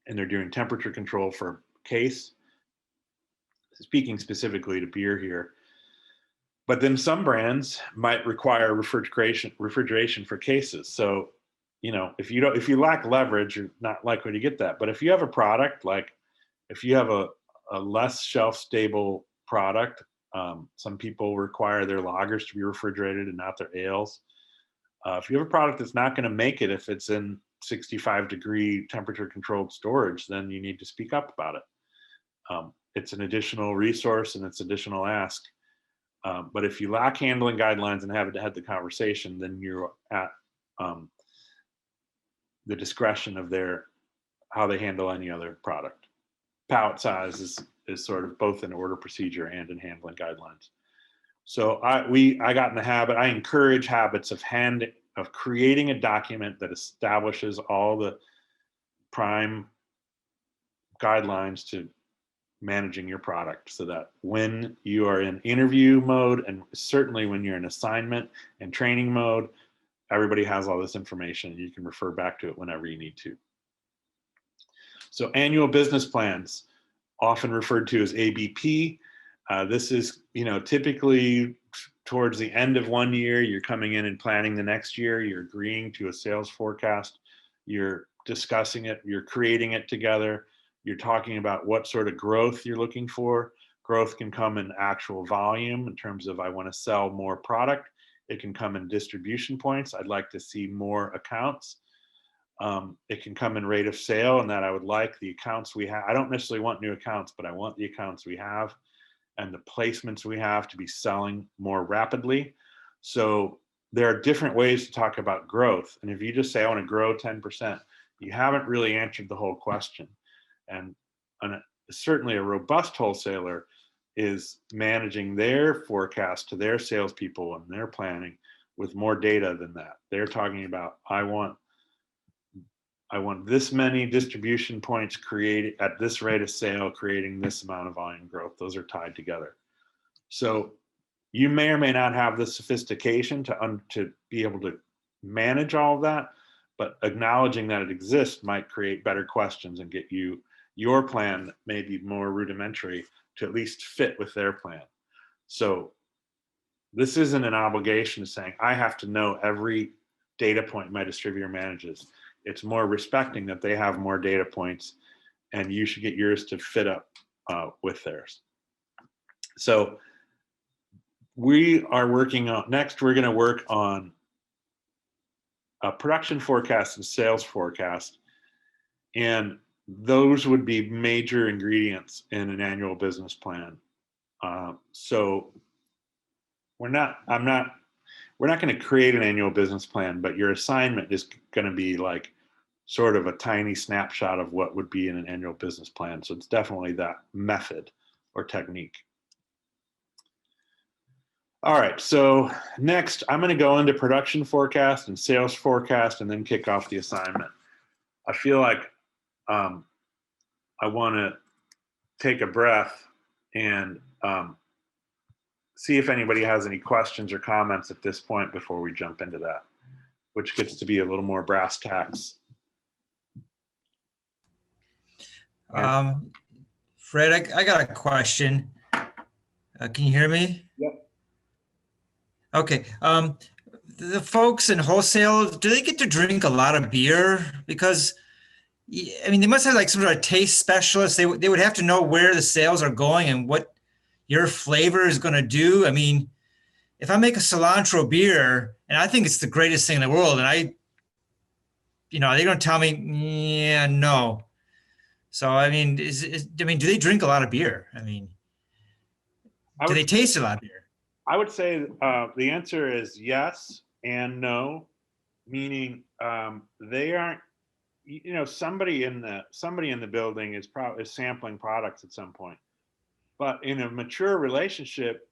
and they're doing temperature control for case. Speaking specifically to beer here, but then some brands might require refrigeration for cases. So, if you lack leverage, you're not likely to get that. But if you have a product, like if you have a less shelf stable product, some people require their lagers to be refrigerated and not their ales. If you have a product that's not going to make it if it's in 65-degree temperature controlled storage, then you need to speak up about it. It's an additional resource and it's additional ask. But if you lack handling guidelines and haven't had the conversation, then you're at the discretion of how they handle any other product. Pallet size is sort of both an order procedure and in handling guidelines. So I got in the habit. I encourage habits of creating a document that establishes all the prime guidelines to managing your product, so that when you are in interview mode, and certainly when you're in assignment and training mode, everybody has all this information and you can refer back to it whenever you need to. So annual business plans, often referred to as ABP. This is, typically towards the end of one year, you're coming in and planning the next year, you're agreeing to a sales forecast, you're discussing it, you're creating it together, you're talking about what sort of growth you're looking for. Growth can come in actual volume in terms of I want to sell more product. It can come in distribution points. I'd like to see more accounts. It can come in rate of sale, and that I would like the accounts we have. I don't necessarily want new accounts, but I want the accounts we have and the placements we have to be selling more rapidly. So there are different ways to talk about growth. And if you just say, I want to grow 10%, you haven't really answered the whole question. And certainly a robust wholesaler is managing their forecast to their salespeople and their planning with more data than that. They're talking about, I want this many distribution points created at this rate of sale, creating this amount of volume growth. Those are tied together. So you may or may not have the sophistication to be able to manage all of that, but acknowledging that it exists might create better questions and get your plan may be more rudimentary to at least fit with their plan. So this isn't an obligation of saying, I have to know every data point my distributor manages. It's more respecting that they have more data points and you should get yours to fit up with theirs. So we are working on, next we're going to work on a production forecast and sales forecast. And those would be major ingredients in an annual business plan. So we're not going to create an annual business plan, but your assignment is going to be like sort of a tiny snapshot of what would be in an annual business plan. So it's definitely that method or technique. All right, so next I'm going to go into production forecast and sales forecast and then kick off the assignment. I feel like I want to take a breath and see if anybody has any questions or comments at this point before we jump into that, which gets to be a little more brass tacks. Fred, I got a question. Can you hear me? Yep. Okay. The folks in wholesale, do they get to drink a lot of beer? Because, I mean, they must have like some sort of taste specialist. They would have to know where the sales are going and what your flavor is going to do. I mean, if I make a cilantro beer and I think it's the greatest thing in the world, and they're going to tell me, yeah, no. So, I mean, do they drink a lot of beer? I mean, do they taste a lot of beer? I would say the answer is yes and no, meaning they aren't. Somebody in the building is sampling products at some point, but in a mature relationship,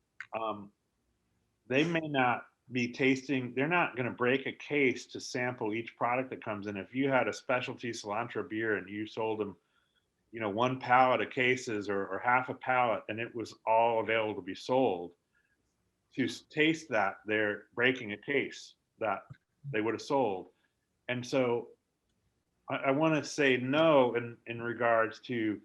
they may not be tasting. They're not going to break a case to sample each product that comes in. If you had a specialty cilantro beer and you sold them, one pallet of cases or half a pallet, and it was all available to be sold, to taste that, they're breaking a case that they would have sold. And so I want to say no in regards to,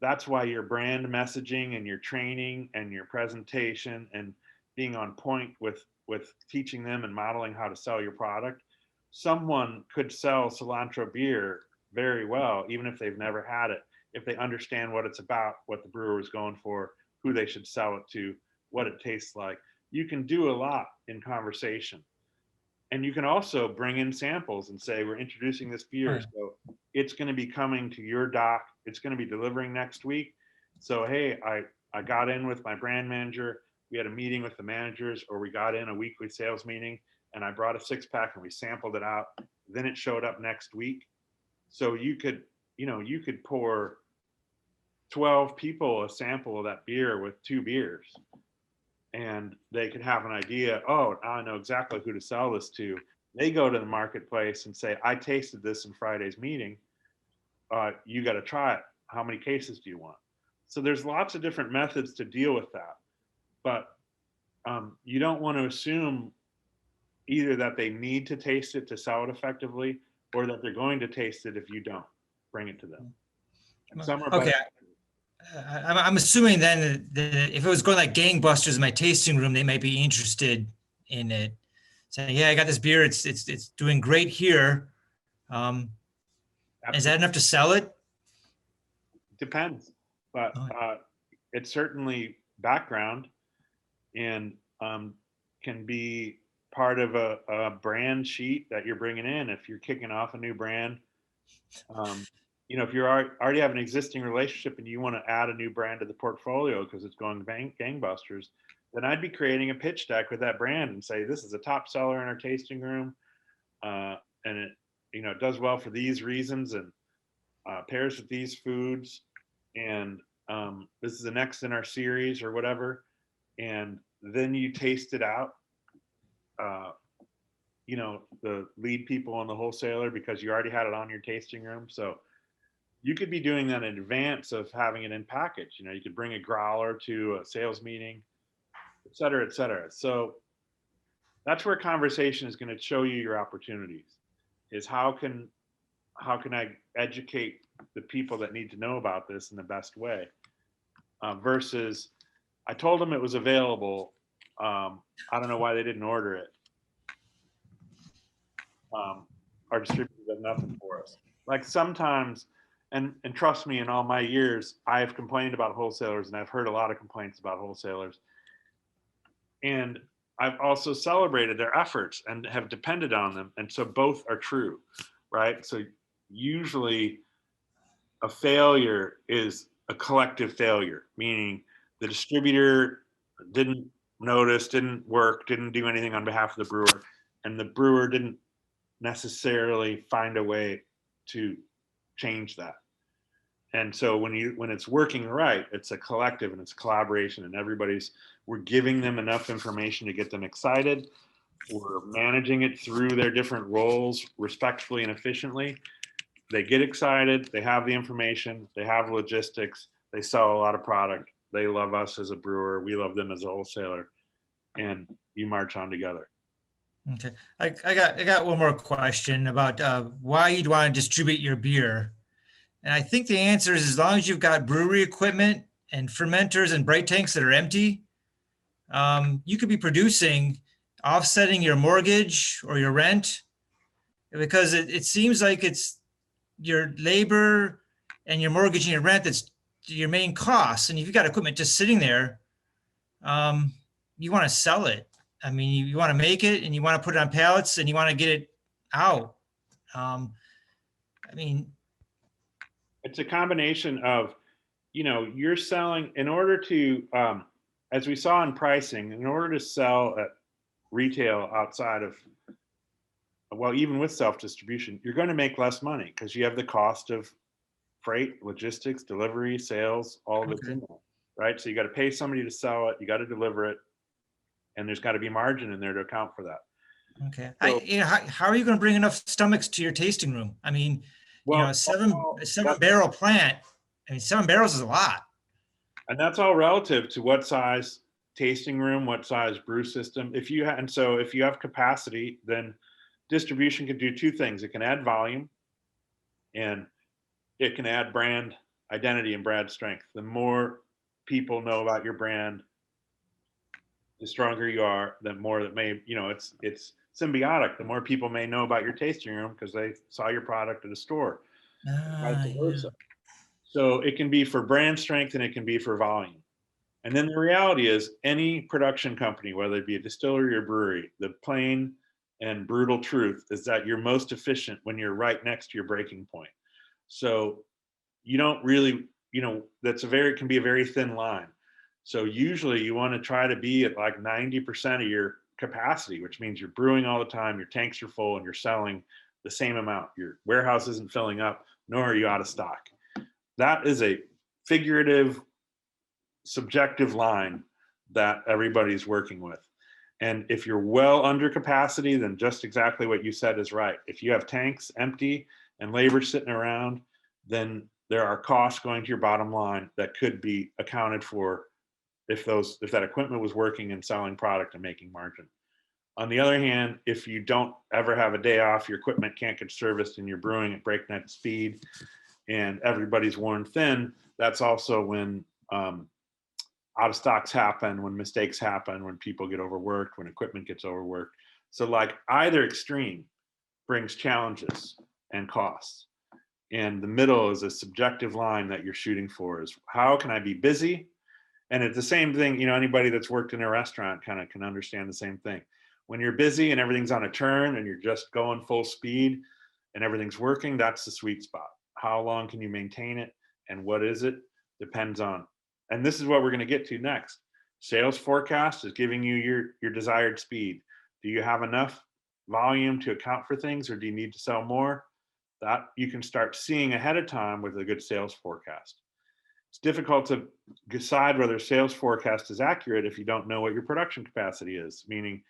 that's why your brand messaging and your training and your presentation and being on point with teaching them and modeling how to sell your product. Someone could sell cilantro beer very well, even if they've never had it, if they understand what it's about, what the brewer is going for, who they should sell it to, what it tastes like. You can do a lot in conversation. And you can also bring in samples and say, we're introducing this beer. Right. So it's going to be coming to your dock. It's going to be delivering next week. So, hey, I got in with my brand manager. We had a meeting with the managers, or we got in a weekly sales meeting, and I brought a 6-pack and we sampled it out. Then it showed up next week. So you could pour 12 people a sample of that beer with 2 beers, and they could have an idea. Oh, now I know exactly who to sell this to. They go to the marketplace and say, I tasted this in Friday's meeting. You got to try it. How many cases do you want? So there's lots of different methods to deal with that. But you don't want to assume either that they need to taste it to sell it effectively, or that they're going to taste it if you don't bring it to them. Some are Okay. better. I'm assuming then that if it was going like gangbusters in my tasting room, they might be interested in it. Saying, yeah, I got this beer. It's doing great here. Is that enough to sell it? Depends, but it's certainly background, and can be part of a brand sheet that you're bringing in if you're kicking off a new brand. If you already have an existing relationship and you want to add a new brand to the portfolio because it's going gangbusters, then I'd be creating a pitch deck with that brand and say, this is a top seller in our tasting room, and it does well for these reasons, and pairs with these foods, and this is the next in our series or whatever. And then you taste it out, the lead people and the wholesaler, because you already had it on your tasting room. So you could be doing that in advance of having it in package. You could bring a growler to a sales meeting, et cetera, et cetera. So that's where conversation is going to show you your opportunities, is how can I educate the people that need to know about this in the best way, versus I told them it was available. I don't know why they didn't order it. Our distributor does nothing for us. Like sometimes, and trust me, in all my years, I've complained about wholesalers, and I've heard a lot of complaints about wholesalers. And I've also celebrated their efforts and have depended on them. And so both are true, right? So usually a failure is a collective failure, meaning the distributor didn't notice, didn't work, didn't do anything on behalf of the brewer, and the brewer didn't necessarily find a way to change that. And so when it's working right, it's a collective and it's a collaboration, and we're giving them enough information to get them excited. We're managing it through their different roles respectfully and efficiently. They get excited, they have the information, they have logistics, they sell a lot of product. They love us as a brewer, we love them as a wholesaler, and you march on together. Okay. I got one more question about why you'd want to distribute your beer. And I think the answer is, as long as you've got brewery equipment and fermenters and bright tanks that are empty, you could be producing, offsetting your mortgage or your rent, because it seems like it's your labor and your mortgage and your rent that's your main costs. And if you've got equipment just sitting there, you want to sell it. I mean, you want to make it and you want to put it on pallets and you want to get it out. It's a combination of, you're selling in order to, as we saw in pricing, in order to sell at retail outside of, well, even with self-distribution, you're going to make less money because you have the cost of freight, logistics, delivery, sales, all of it's in there, right? So you got to pay somebody to sell it, you got to deliver it, and there's got to be margin in there to account for that. Okay. So, how are you going to bring enough stomachs to your tasting room? I mean, a seven barrel plant. I mean, 7 barrels is a lot. And that's all relative to what size tasting room, what size brew system. If you have capacity, then distribution can do two things. It can add volume, and it can add brand identity and brand strength. The more people know about your brand, the stronger you are. The more that may, it's symbiotic. The more people may know about your tasting room because they saw your product at a store, and vice Yeah. versa. So it can be for brand strength and it can be for volume. And then the reality is, any production company, whether it be a distillery or brewery, the plain and brutal truth is that you're most efficient when you're right next to your breaking point. So you don't really, that's can be a very thin line. So usually you want to try to be at like 90% of your capacity, which means you're brewing all the time, your tanks are full, and you're selling the same amount. Your warehouse isn't filling up, nor are you out of stock. That is a figurative, subjective line that everybody's working with. And if you're well under capacity, then just exactly what you said is right. If you have tanks empty and labor sitting around, then there are costs going to your bottom line that could be accounted for if that equipment was working and selling product and making margin. On the other hand, if you don't ever have a day off, your equipment can't get serviced and you're brewing at breakneck speed and everybody's worn thin, that's also when out of stocks happen, when mistakes happen, when people get overworked, when equipment gets overworked. So like either extreme brings challenges and costs. And the middle is a subjective line that you're shooting for, is how can I be busy? And it's the same thing, anybody that's worked in a restaurant kind of can understand the same thing. When you're busy and everything's on a turn and you're just going full speed and everything's working, that's the sweet spot. How long can you maintain it and what is it? Depends on, and this is what we're going to get to next. Sales forecast is giving you your desired speed. Do you have enough volume to account for things, or do you need to sell more? That you can start seeing ahead of time with a good sales forecast. It's difficult to decide whether a sales forecast is accurate if you don't know what your production capacity is. Meaning,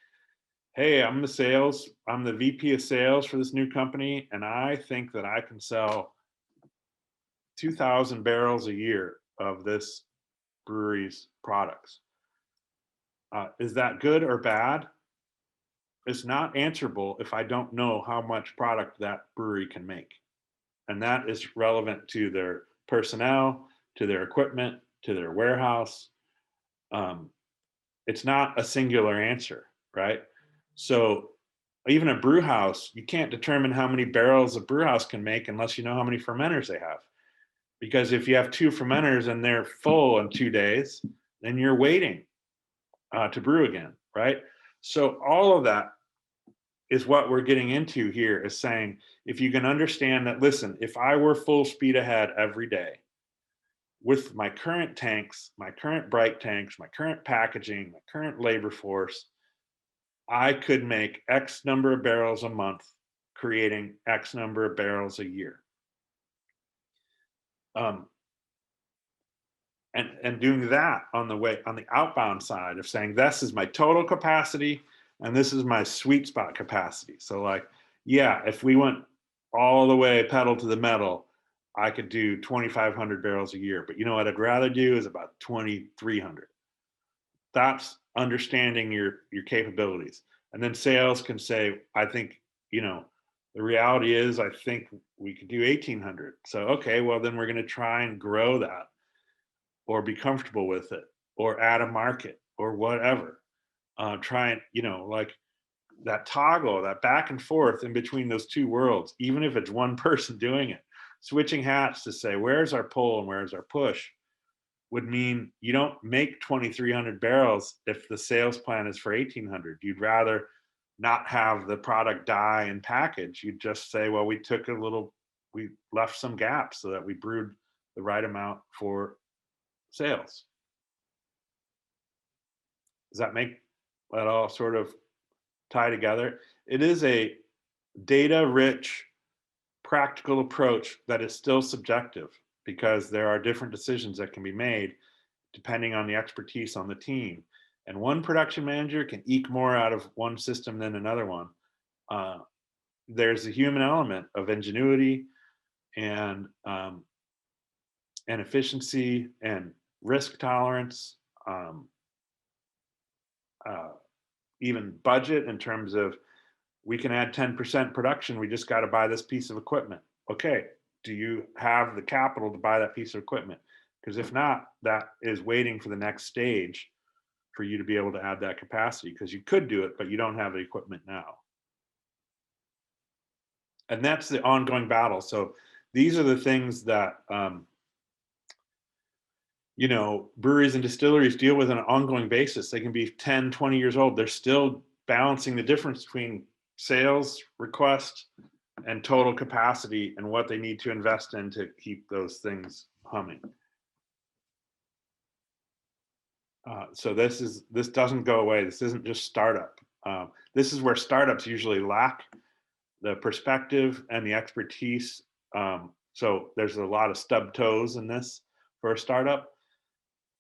hey, I'm the VP of sales for this new company, and I think that I can sell 2,000 barrels a year of this brewery's products. Is that good or bad? It's not answerable if I don't know how much product that brewery can make. And that is relevant to their personnel, to their equipment, to their warehouse. It's not a singular answer, right? So even a brew house, you can't determine how many barrels a brew house can make unless you know how many fermenters they have. Because if you have 2 fermenters and they're full in 2 days, then you're waiting to brew again, right? So all of that is what we're getting into here, is saying, if you can understand that, listen, if I were full speed ahead every day with my current tanks, my current bright tanks, my current packaging, my current labor force, I could make X number of barrels a month, creating X number of barrels a year. And doing that on the outbound side of saying, this is my total capacity and this is my sweet spot capacity. So like, yeah, if we went all the way pedal to the metal, I could do 2,500 barrels a year. But you know what I'd rather do is about 2,300. That's understanding your capabilities. And then sales can say, I think, the reality is I think we could do 1,800. So, okay, well, then we're going to try and grow that, or be comfortable with it, or add a market, or whatever. Try and, like that toggle, that back and forth in between those two worlds, even if it's one person doing it, switching hats to say, where's our pull and where's our push, would mean you don't make 2,300 barrels if the sales plan is for 1,800. You'd rather not have the product die in package. You'd just say, well, we left some gaps so that we brewed the right amount for sales. Does that make that all sort of tie together? It is a data-rich, practical approach that is still subjective, because there are different decisions that can be made depending on the expertise on the team. And one production manager can eke more out of one system than another one. There's a human element of ingenuity and efficiency and risk tolerance, even budget in terms of we can add 10% production. We just got to buy this piece of equipment. Okay, do you have the capital to buy that piece of equipment? Because if not, that is waiting for the next stage for you to be able to add that capacity, because you could do it, but you don't have the equipment now. And that's the ongoing battle. So these are the things that, you know, breweries and distilleries deal with on an ongoing basis. They can be 10, 20 years old. They're still balancing the difference between sales request and total capacity and what they need to invest in to keep those things humming. So this doesn't go away. This isn't just startup. This is where startups usually lack the perspective and the expertise. So there's a lot of stub toes in this for a startup,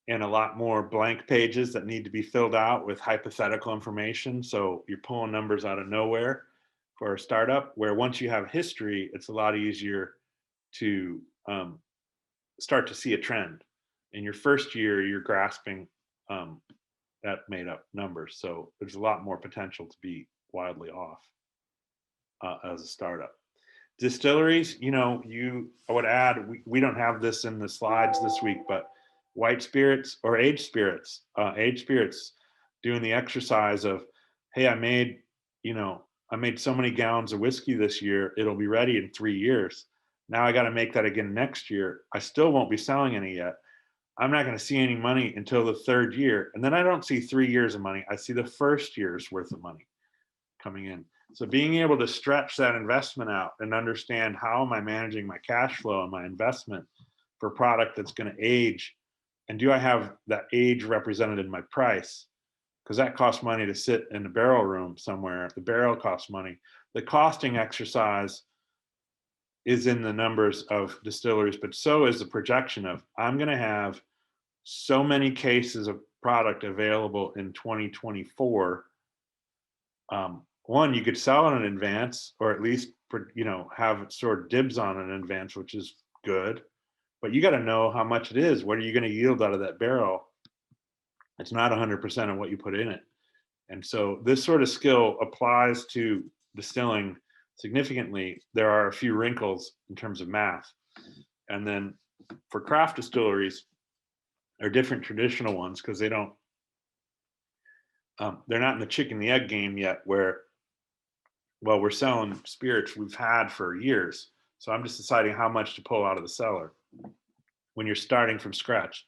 and a lot more blank pages that need to be filled out with hypothetical information. So you're pulling numbers out of nowhere for a startup, where once you have history, it's a lot easier to start to see a trend. In your first year, you're grasping that made up numbers. So there's a lot more potential to be wildly off as a startup. Distilleries, you know, I would add, we don't have this in the slides this week, but white spirits or aged spirits doing the exercise of, hey, I made so many gallons of whiskey this year, it'll be ready in 3 years. Now I got to make that again next year. I still won't be selling any yet. I'm not going to see any money until the 3rd year. And then I don't see 3 years of money. I see the first year's worth of money coming in. So being able to stretch that investment out and understand, how am I managing my cash flow and my investment for product that's going to age? And do I have that age represented in my price? Because that costs money to sit in the barrel room somewhere. The barrel costs money. The costing exercise is in the numbers of distilleries, but so is the projection of, I'm going to have so many cases of product available in 2024. One, you could sell it in advance, or at least, you know, have sort of dibs on it in advance, which is good. But you got to know how much it is. What are you going to yield out of that barrel? It's not 100% of what you put in it. And so this sort of skill applies to distilling significantly. There are a few wrinkles in terms of math. And then for craft distilleries, are different traditional ones, because they don't, they're not in the chicken and the egg game yet, where, well, we're selling spirits we've had for years. So I'm just deciding how much to pull out of the cellar when you're starting from scratch.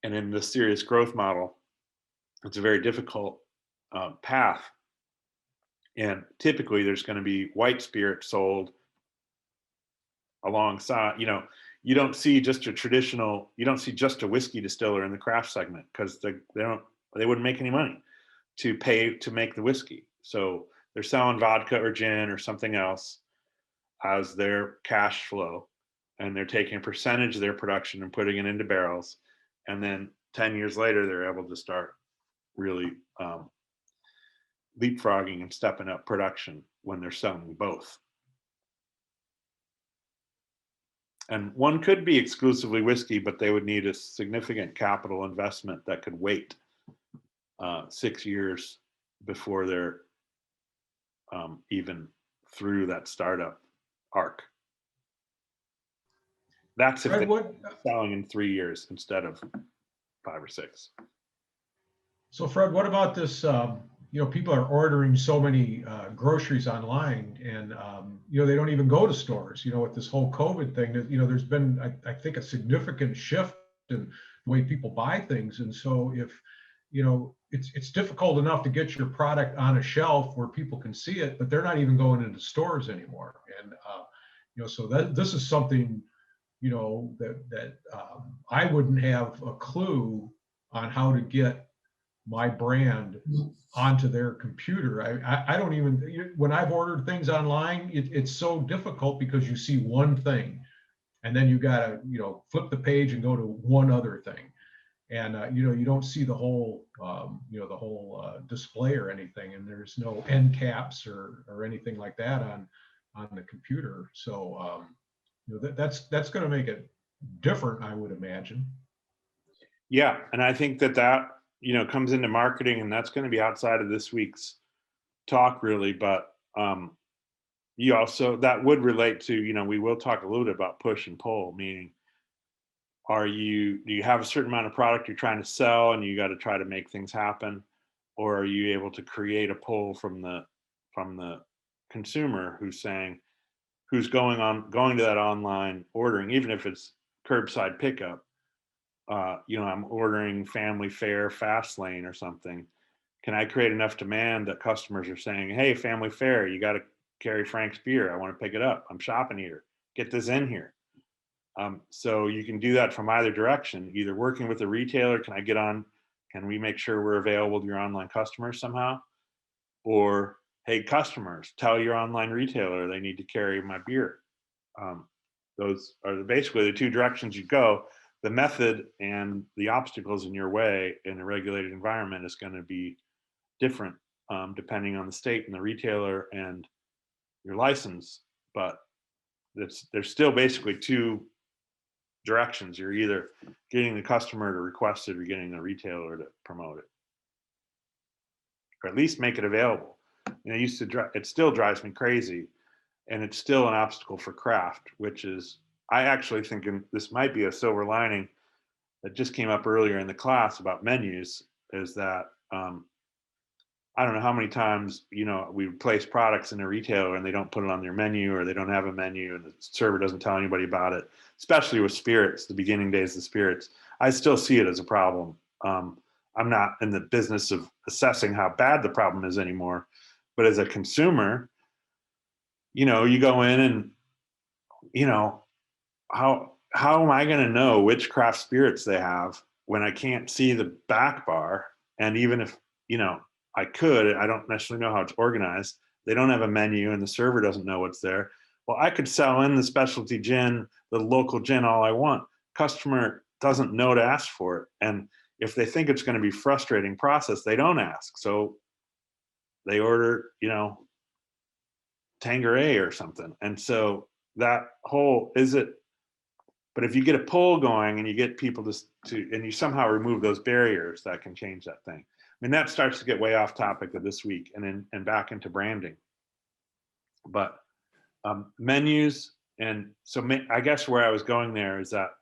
And in the serious growth model, it's a very difficult path. And typically there's going to be white spirit sold alongside, you know, you don't see just a whiskey distiller in the craft segment, because they wouldn't make any money to pay to make the whiskey. So they're selling vodka or gin or something else as their cash flow, and they're taking a percentage of their production and putting it into barrels. And then 10 years later, they're able to start really leapfrogging and stepping up production when they're selling both. And one could be exclusively whiskey, but they would need a significant capital investment that could wait 6 years before they're even through that startup arc. That's if they're selling in 3 years instead of 5 or 6. So Fred, what about this? You know, people are ordering so many groceries online, and you know, they don't even go to stores. You know, with this whole COVID thing, you know, there's been, I think, a significant shift in the way people buy things. And so if, you know, it's difficult enough to get your product on a shelf where people can see it, but they're not even going into stores anymore. And you know, so this is something, you know, that I wouldn't have a clue on how to get my brand onto their computer. I don't even, when I've ordered things online, it's so difficult, because you see one thing and then you gotta, you know, flip the page and go to one other thing. And you know, you don't see the whole, you know, the whole display or anything, and there's no end caps or anything like that on the computer. So you know, that's going to make it different, I would imagine. Yeah, and I think that you know, comes into marketing, and that's going to be outside of this week's talk, really. But You also, that would relate to, we will talk a little bit about push and pull, meaning do you have a certain amount of product you're trying to sell and you got to try to make things happen? Or are you able to create a pull from the consumer who's going to that online ordering, even if it's curbside pickup? I'm ordering family fare fast lane or something. Can I create enough demand that customers are saying, hey, family fare, you got to carry Frank's beer. I want to pick it up. I'm shopping here. Get this in here. So you can do that from either direction, either working with a retailer. Can we make sure we're available to your online customers somehow? Or, hey, customers, tell your online retailer they need to carry my beer. Those are basically the two directions you go. The method and the obstacles in your way in a regulated environment is going to be different depending on the state and the retailer and your license. But there's still basically two directions. You're either getting the customer to request it or getting the retailer to promote it, or at least make it available. It still drives me crazy, and it's still an obstacle for craft, which is, I actually think this might be a silver lining that just came up earlier in the class about menus, is that I don't know how many times, we place products in a retailer and they don't put it on their menu, or they don't have a menu and the server doesn't tell anybody about it, especially with spirits, the beginning days of spirits. I still see it as a problem. I'm not in the business of assessing how bad the problem is anymore, but as a consumer, you go in and, how am I going to know which craft spirits they have when I can't see the back bar? And even if, I don't necessarily know how it's organized. They don't have a menu and the server doesn't know what's there. Well, I could sell in the specialty gin, the local gin, all I want. Customer doesn't know to ask for it. And if they think it's going to be a frustrating process, they don't ask. So they order, Tanqueray or something. And so that whole, but if you get a pull going and you get people and you somehow remove those barriers, that can change that thing. I mean, that starts to get way off topic of this week and back into branding. But menus, and so I guess where I was going there is that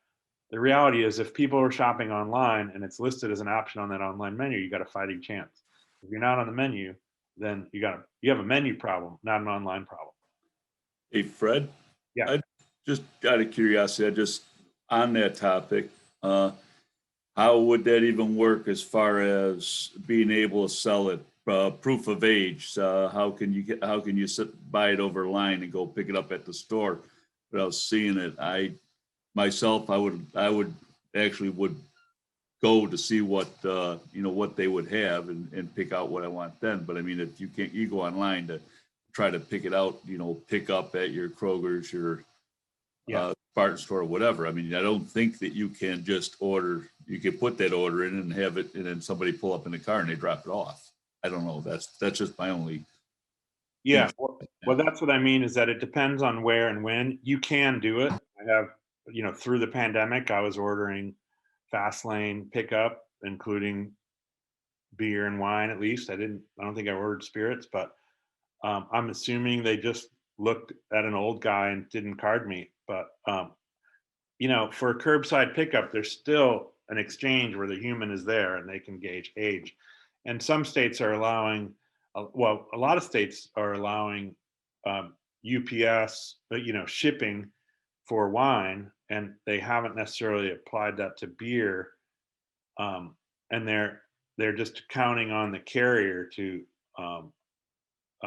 the reality is, if people are shopping online and it's listed as an option on that online menu, you got a fighting chance. If you're not on the menu, then you have a menu problem, not an online problem. Hey, Fred. Yeah. I just out of curiosity, just on that topic, how would that even work as far as being able to sell it? Proof of age. How can you buy it over line and go pick it up at the store without seeing it? I would actually go to see what what they would have and pick out what I want then. But I mean, if you go online to try to pick it out, pick up at your Kroger's, your Spartan store or whatever. I mean, I don't think that you can just you can put that order in and have it, and then somebody pull up in the car and they drop it off. I don't know. That's just my only. Yeah. Well, that's what I mean, is that it depends on where and when. You can do it. I have, through the pandemic, I was ordering fast lane pickup, including beer and wine, at least. I don't think I ordered spirits, but I'm assuming they just looked at an old guy and didn't card me. But, for a curbside pickup, there's still an exchange where the human is there and they can gauge age. And some states are allowing, a lot of states are allowing UPS, shipping for wine, and they haven't necessarily applied that to beer. And they're just counting on the carrier to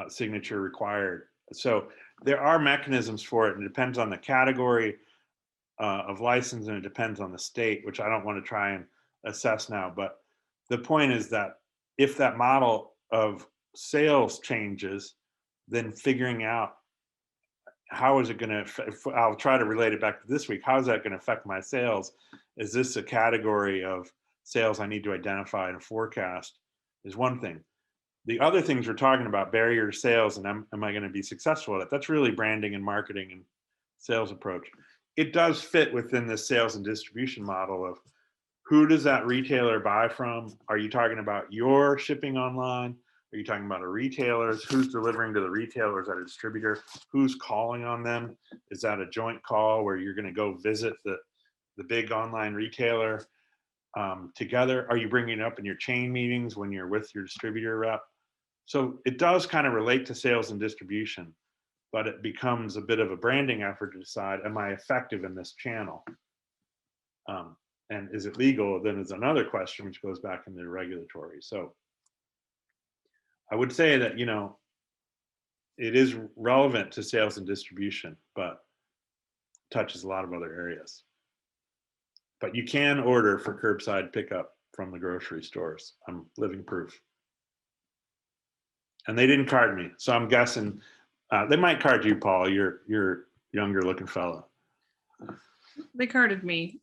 signature required. So there are mechanisms for it, and it depends on the category of license, and it depends on the state, which I don't want to try and assess now. But the point is that if that model of sales changes, then figuring out how is it going to, I'll try to relate it back to this week. How is that going to affect my sales? Is this a category of sales I need to identify and forecast, is one thing. The other things we're talking about, barrier to sales, and am I going to be successful at it? That's really branding and marketing and sales approach. It does fit within the sales and distribution model of who does that retailer buy from? Are you talking about your shipping online? Are you talking about a retailers? Who's delivering to the retailer? Is that a distributor? Who's calling on them? Is that a joint call where you're going to go visit the big online retailer together? Are you bringing it up in your chain meetings when you're with your distributor rep? So it does kind of relate to sales and distribution, but it becomes a bit of a branding effort to decide, am I effective in this channel? And is it legal? Then is another question, which goes back into regulatory. So I would say that, you know, it is relevant to sales and distribution, but touches a lot of other areas. But you can order for curbside pickup from the grocery stores. I'm living proof. And they didn't card me, so I'm guessing they might card you, Paul. You're younger looking fellow. They carded me.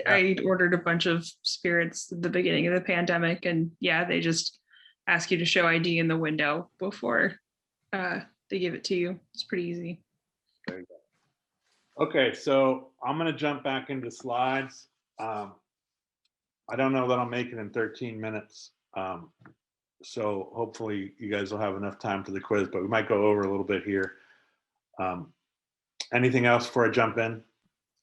I ordered a bunch of spirits at the beginning of the pandemic, and yeah, they just ask you to show ID in the window before they give it to you. It's pretty easy. There you go. Okay, so I'm gonna jump back into slides. I don't know that I'll make it in 13 minutes. So hopefully you guys will have enough time for the quiz, but we might go over a little bit here. Anything else before I jump in?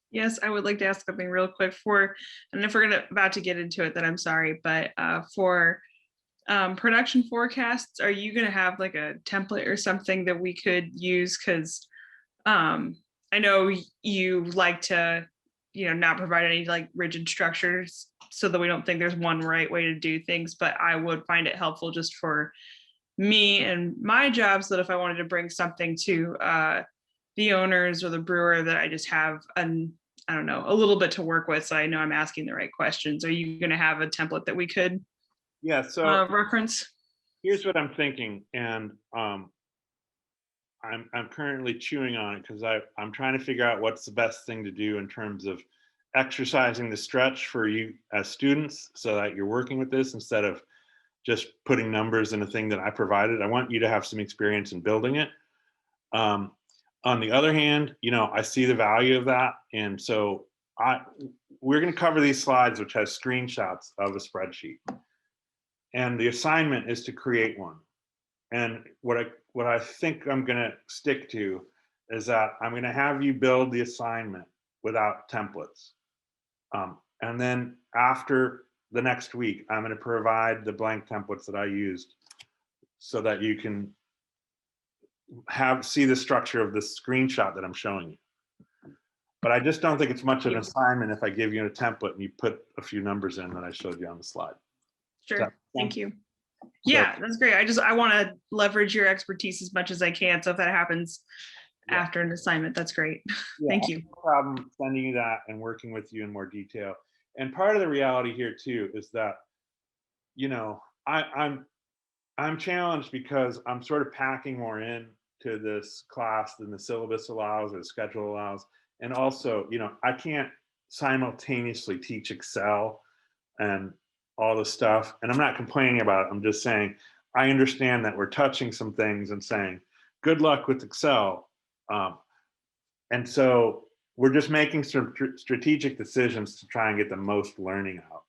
Yes, I would like to ask something real quick and if we're about to get into it, then I'm sorry, but for production forecasts, are you going to have like a template or something that we could use? Because I know you like to, not provide any like rigid structures so that we don't think there's one right way to do things, but I would find it helpful just for me and my job, so that if I wanted to bring something to the owners or the brewer, that I just have a little bit to work with, so I know I'm asking the right questions. Are you going to have a template that we could reference? Here's what I'm thinking, and I'm currently chewing on it because I'm trying to figure out what's the best thing to do in terms of exercising the stretch for you as students, so that you're working with this instead of just putting numbers in a thing that I provided. I want you to have some experience in building it. On the other hand, I see the value of that. And so we're going to cover these slides, which has screenshots of a spreadsheet. And the assignment is to create one. And what I think I'm going to stick to is that I'm going to have you build the assignment without templates. And then after the next week, I'm going to provide the blank templates that I used so that you can see the structure of the screenshot that I'm showing you. But I just don't think it's much of an assignment if I give you a template and you put a few numbers in that I showed you on the slide. Sure. Thank you. Yeah, that's great. I want to leverage your expertise as much as I can. So if that happens after an assignment, that's great. Thank you. No problem sending you that and working with you in more detail. And part of the reality here too is that, I'm challenged because I'm sort of packing more in to this class than the syllabus allows or the schedule allows. And also, I can't simultaneously teach Excel and all the stuff. And I'm not complaining about it. I'm just saying, I understand that we're touching some things and saying, good luck with Excel. And so we're just making some strategic decisions to try and get the most learning out.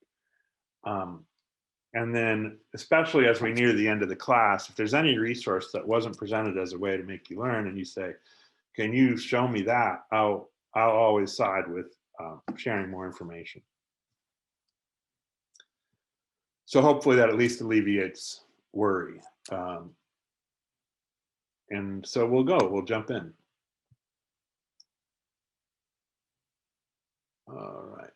And then, especially as we near the end of the class, if there's any resource that wasn't presented as a way to make you learn and you say, can you show me that? I'll always side with sharing more information. So hopefully that at least alleviates worry. And so we'll jump in. All right.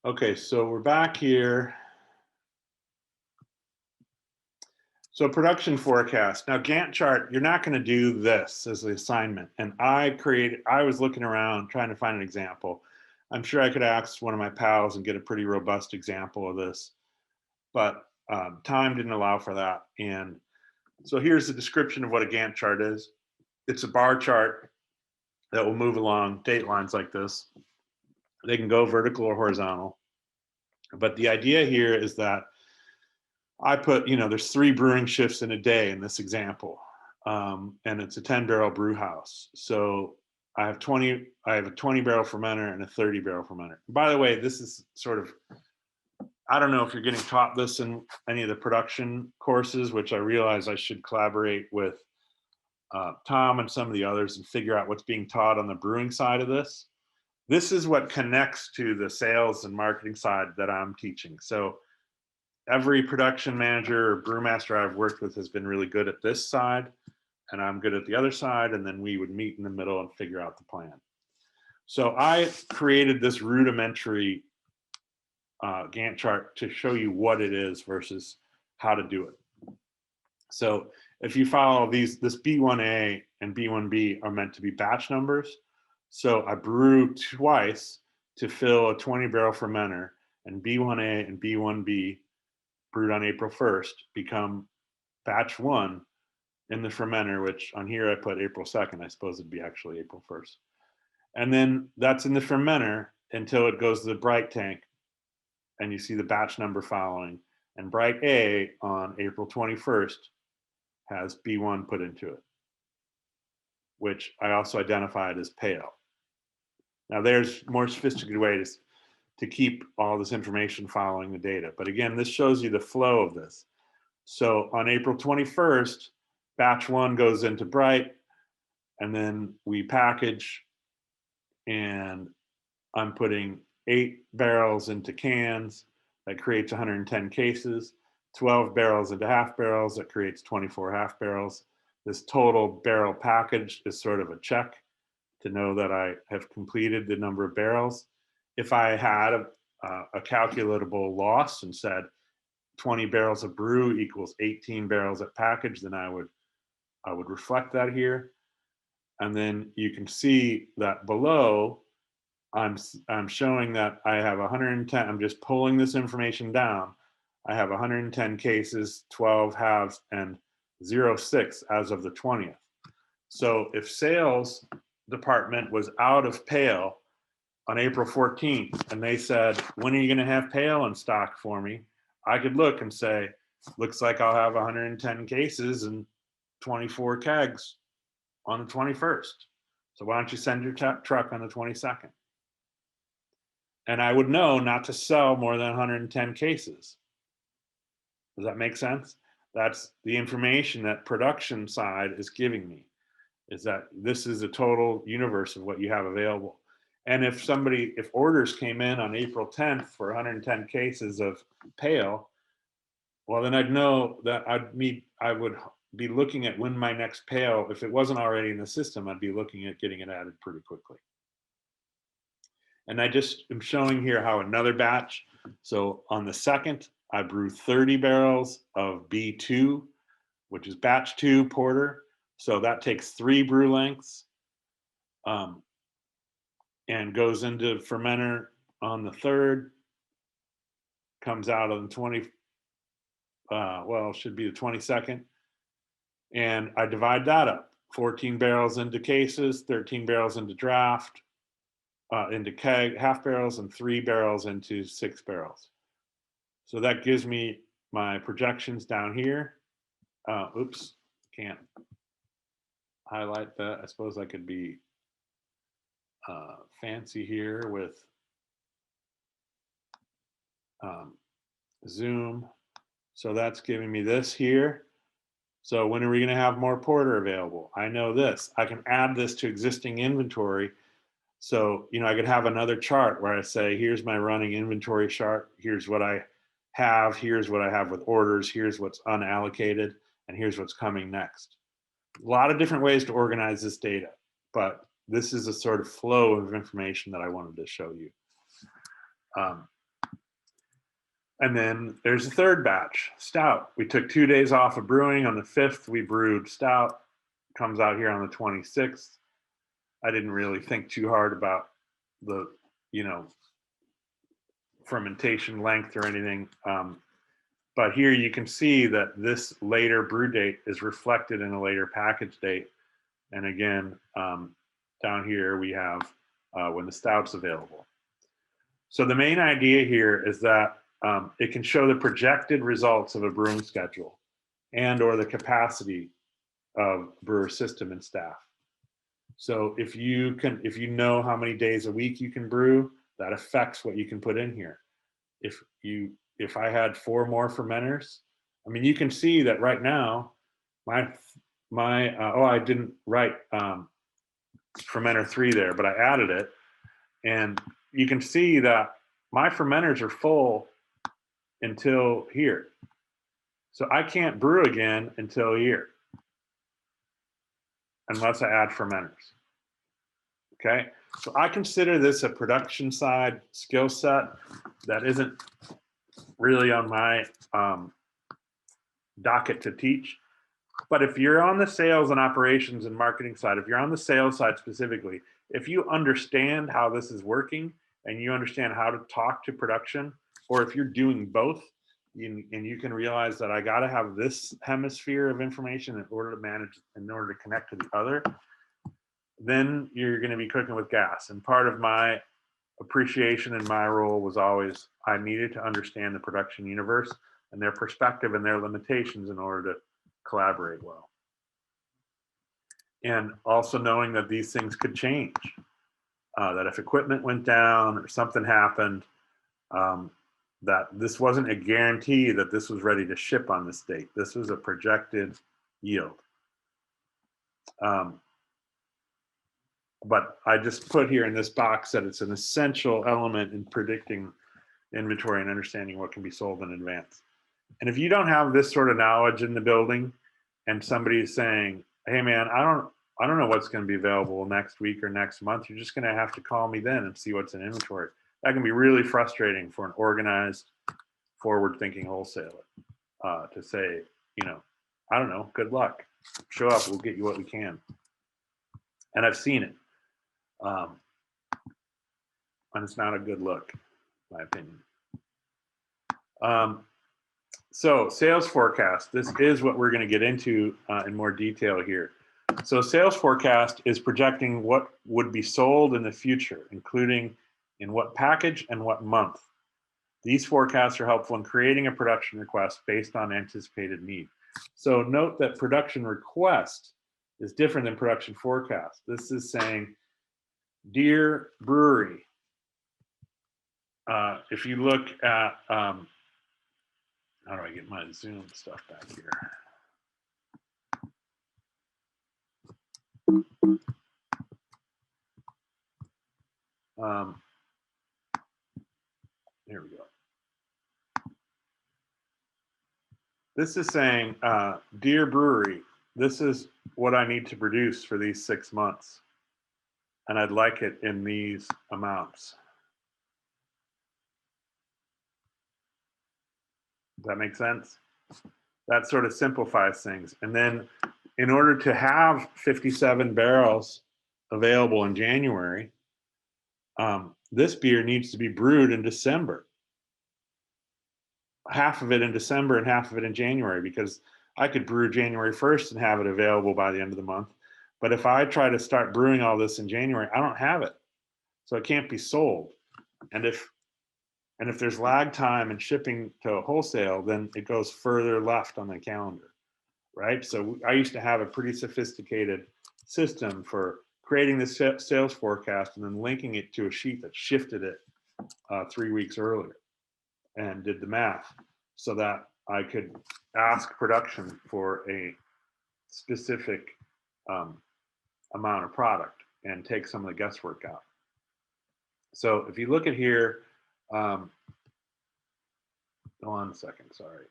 Okay, so we're back here. So production forecast. Now Gantt chart, you're not going to do this as the assignment. And I was looking around trying to find an example. I'm sure I could ask one of my pals and get a pretty robust example of this, but time didn't allow for that. And so here's the description of what a Gantt chart is. It's a bar chart that will move along date lines like this. They can go vertical or horizontal. But the idea here is that I put, there's 3 brewing shifts in a day in this example. And it's a 10-barrel brew house. So I have a 20-barrel fermenter and a 30-barrel fermenter. By the way, this is sort of I don't know if you're getting taught this in any of the production courses, which I realize I should collaborate with Tom and some of the others and figure out what's being taught on the brewing side of this. This is what connects to the sales and marketing side that I'm teaching. So every production manager or brewmaster I've worked with has been really good at this side, and I'm good at the other side, and then we would meet in the middle and figure out the plan. So I created this rudimentary Gantt chart to show you what it is versus how to do it. So if you follow these, this B1A and B1B are meant to be batch numbers. So I brew twice to fill a 20 barrel fermenter, and B1A and B1B brewed on April 1st become batch 1 in the fermenter, which on here I put April 2nd. I suppose it'd be actually April 1st. And then that's in the fermenter until it goes to the bright tank, and you see the batch number following. And bright A on April 21st has B1 put into it, which I also identified as pale. Now there's more sophisticated ways to keep all this information following the data. But again, this shows you the flow of this. So on April 21st, batch 1 goes into bright, and then we package, and I'm putting 8 barrels into cans. That creates 110 cases. 12 barrels into half barrels. That creates 24 half barrels. This total barrel package is sort of a check to know that I have completed the number of barrels. If I had a calculatable loss and said 20 barrels of brew equals 18 barrels at package, then I would reflect that here. And then you can see that below, I'm showing that I have 110. I'm just pulling this information down. I have 110 cases, 12 halves, and 0.6 as of the 20th. So if sales department was out of pale on April 14th and they said, when are you going to have pale in stock for me? I could look and say, looks like I'll have 110 cases and 24 kegs on the 21st. So why don't you send your truck on the 22nd? And I would know not to sell more than 110 cases. Does that make sense? That's the information that production side is giving me, is that this is a total universe of what you have available. And if orders came in on April 10th for 110 cases of pale, well, then I'd know that I would be looking at when my next pale, if it wasn't already in the system, I'd be looking at getting it added pretty quickly. And I just am showing here how another batch. So on the 2nd, I brew 30 barrels of B2, which is batch 2 porter. So that takes 3 brew lengths and goes into fermenter on the 3rd, comes out on the it should be the 22nd. And I divide that up, 14 barrels into cases, 13 barrels into draft, into keg half barrels, and 3 barrels into 6 barrels. So that gives me my projections down here. Oops, can't highlight that. I suppose I could be fancy here with Zoom. So that's giving me this here. So when are we going to have more porter available? I know this. I can add this to existing inventory. So, I could have another chart where I say, here's my running inventory chart. Here's what I have. Here's what I have with orders. Here's what's unallocated. And here's what's coming next. A lot of different ways to organize this data, but this is a sort of flow of information that I wanted to show you. And then there's a third batch, stout. We took 2 days off of brewing. On the 5th, we brewed stout. Comes out here on the 26th. I didn't really think too hard about the, fermentation length or anything. But here you can see that this later brew date is reflected in a later package date. And again, down here we have when the stout's available. So the main idea here is that it can show the projected results of a brewing schedule and or the capacity of brewer system and staff. So if you know how many days a week you can brew, that affects what you can put in here. If you if I had 4 more fermenters, I mean, you can see that right now, oh, I didn't write fermenter 3 there, but I added it. And you can see that my fermenters are full until here. So I can't brew again until here, unless I add fermenters. Okay, so I consider this a production side skill set that isn't really on my docket to teach. But if you're on the sales and operations and marketing side, if you're on the sales side specifically, if you understand how this is working and you understand how to talk to production, or if you're doing both, and you can realize that I got to have this hemisphere of information in order to manage, in order to connect to the other, then you're going to be cooking with gas. And part of my appreciation in my role was always I needed to understand the production universe and their perspective and their limitations in order to collaborate well. And also knowing that these things could change, that if equipment went down or something happened, that this wasn't a guarantee that this was ready to ship on this date. This was a projected yield. But I just put here in this box that it's an essential element in predicting inventory and understanding what can be sold in advance. And if you don't have this sort of knowledge in the building and somebody is saying, hey man, I don't know what's going to be available next week or next month, you're just going to have to call me then and see what's in inventory. That can be really frustrating for an organized, forward-thinking wholesaler to say, you know, I don't know, good luck. Show up, we'll get you what we can. And I've seen it. And it's not a good look, in my opinion. So sales forecast, this is what we're going to get into in more detail here. So sales forecast is projecting what would be sold in the future, including in what package and what month. These forecasts are helpful in creating a production request based on anticipated need. So note that production request is different than production forecast. This is saying, dear brewery, if you look at, how do I get my Zoom stuff back here? Here we go. This is saying, dear brewery, this is what I need to produce for these 6 months. And I'd like it in these amounts. Does that make sense? That sort of simplifies things. And then in order to have 57 barrels available in January, this beer needs to be brewed in December. Half of it in December and half of it in January, because I could brew January 1st and have it available by the end of the month. But if I try to start brewing all this in January, I don't have it. So it can't be sold. And if there's lag time in shipping to wholesale, then it goes further left on the calendar, right? So I used to have a pretty sophisticated system for creating this sales forecast and then linking it to a sheet that shifted it 3 weeks earlier and did the math so that I could ask production for a specific amount of product and take some of the guesswork out. So if you look at here, go on a second, sorry.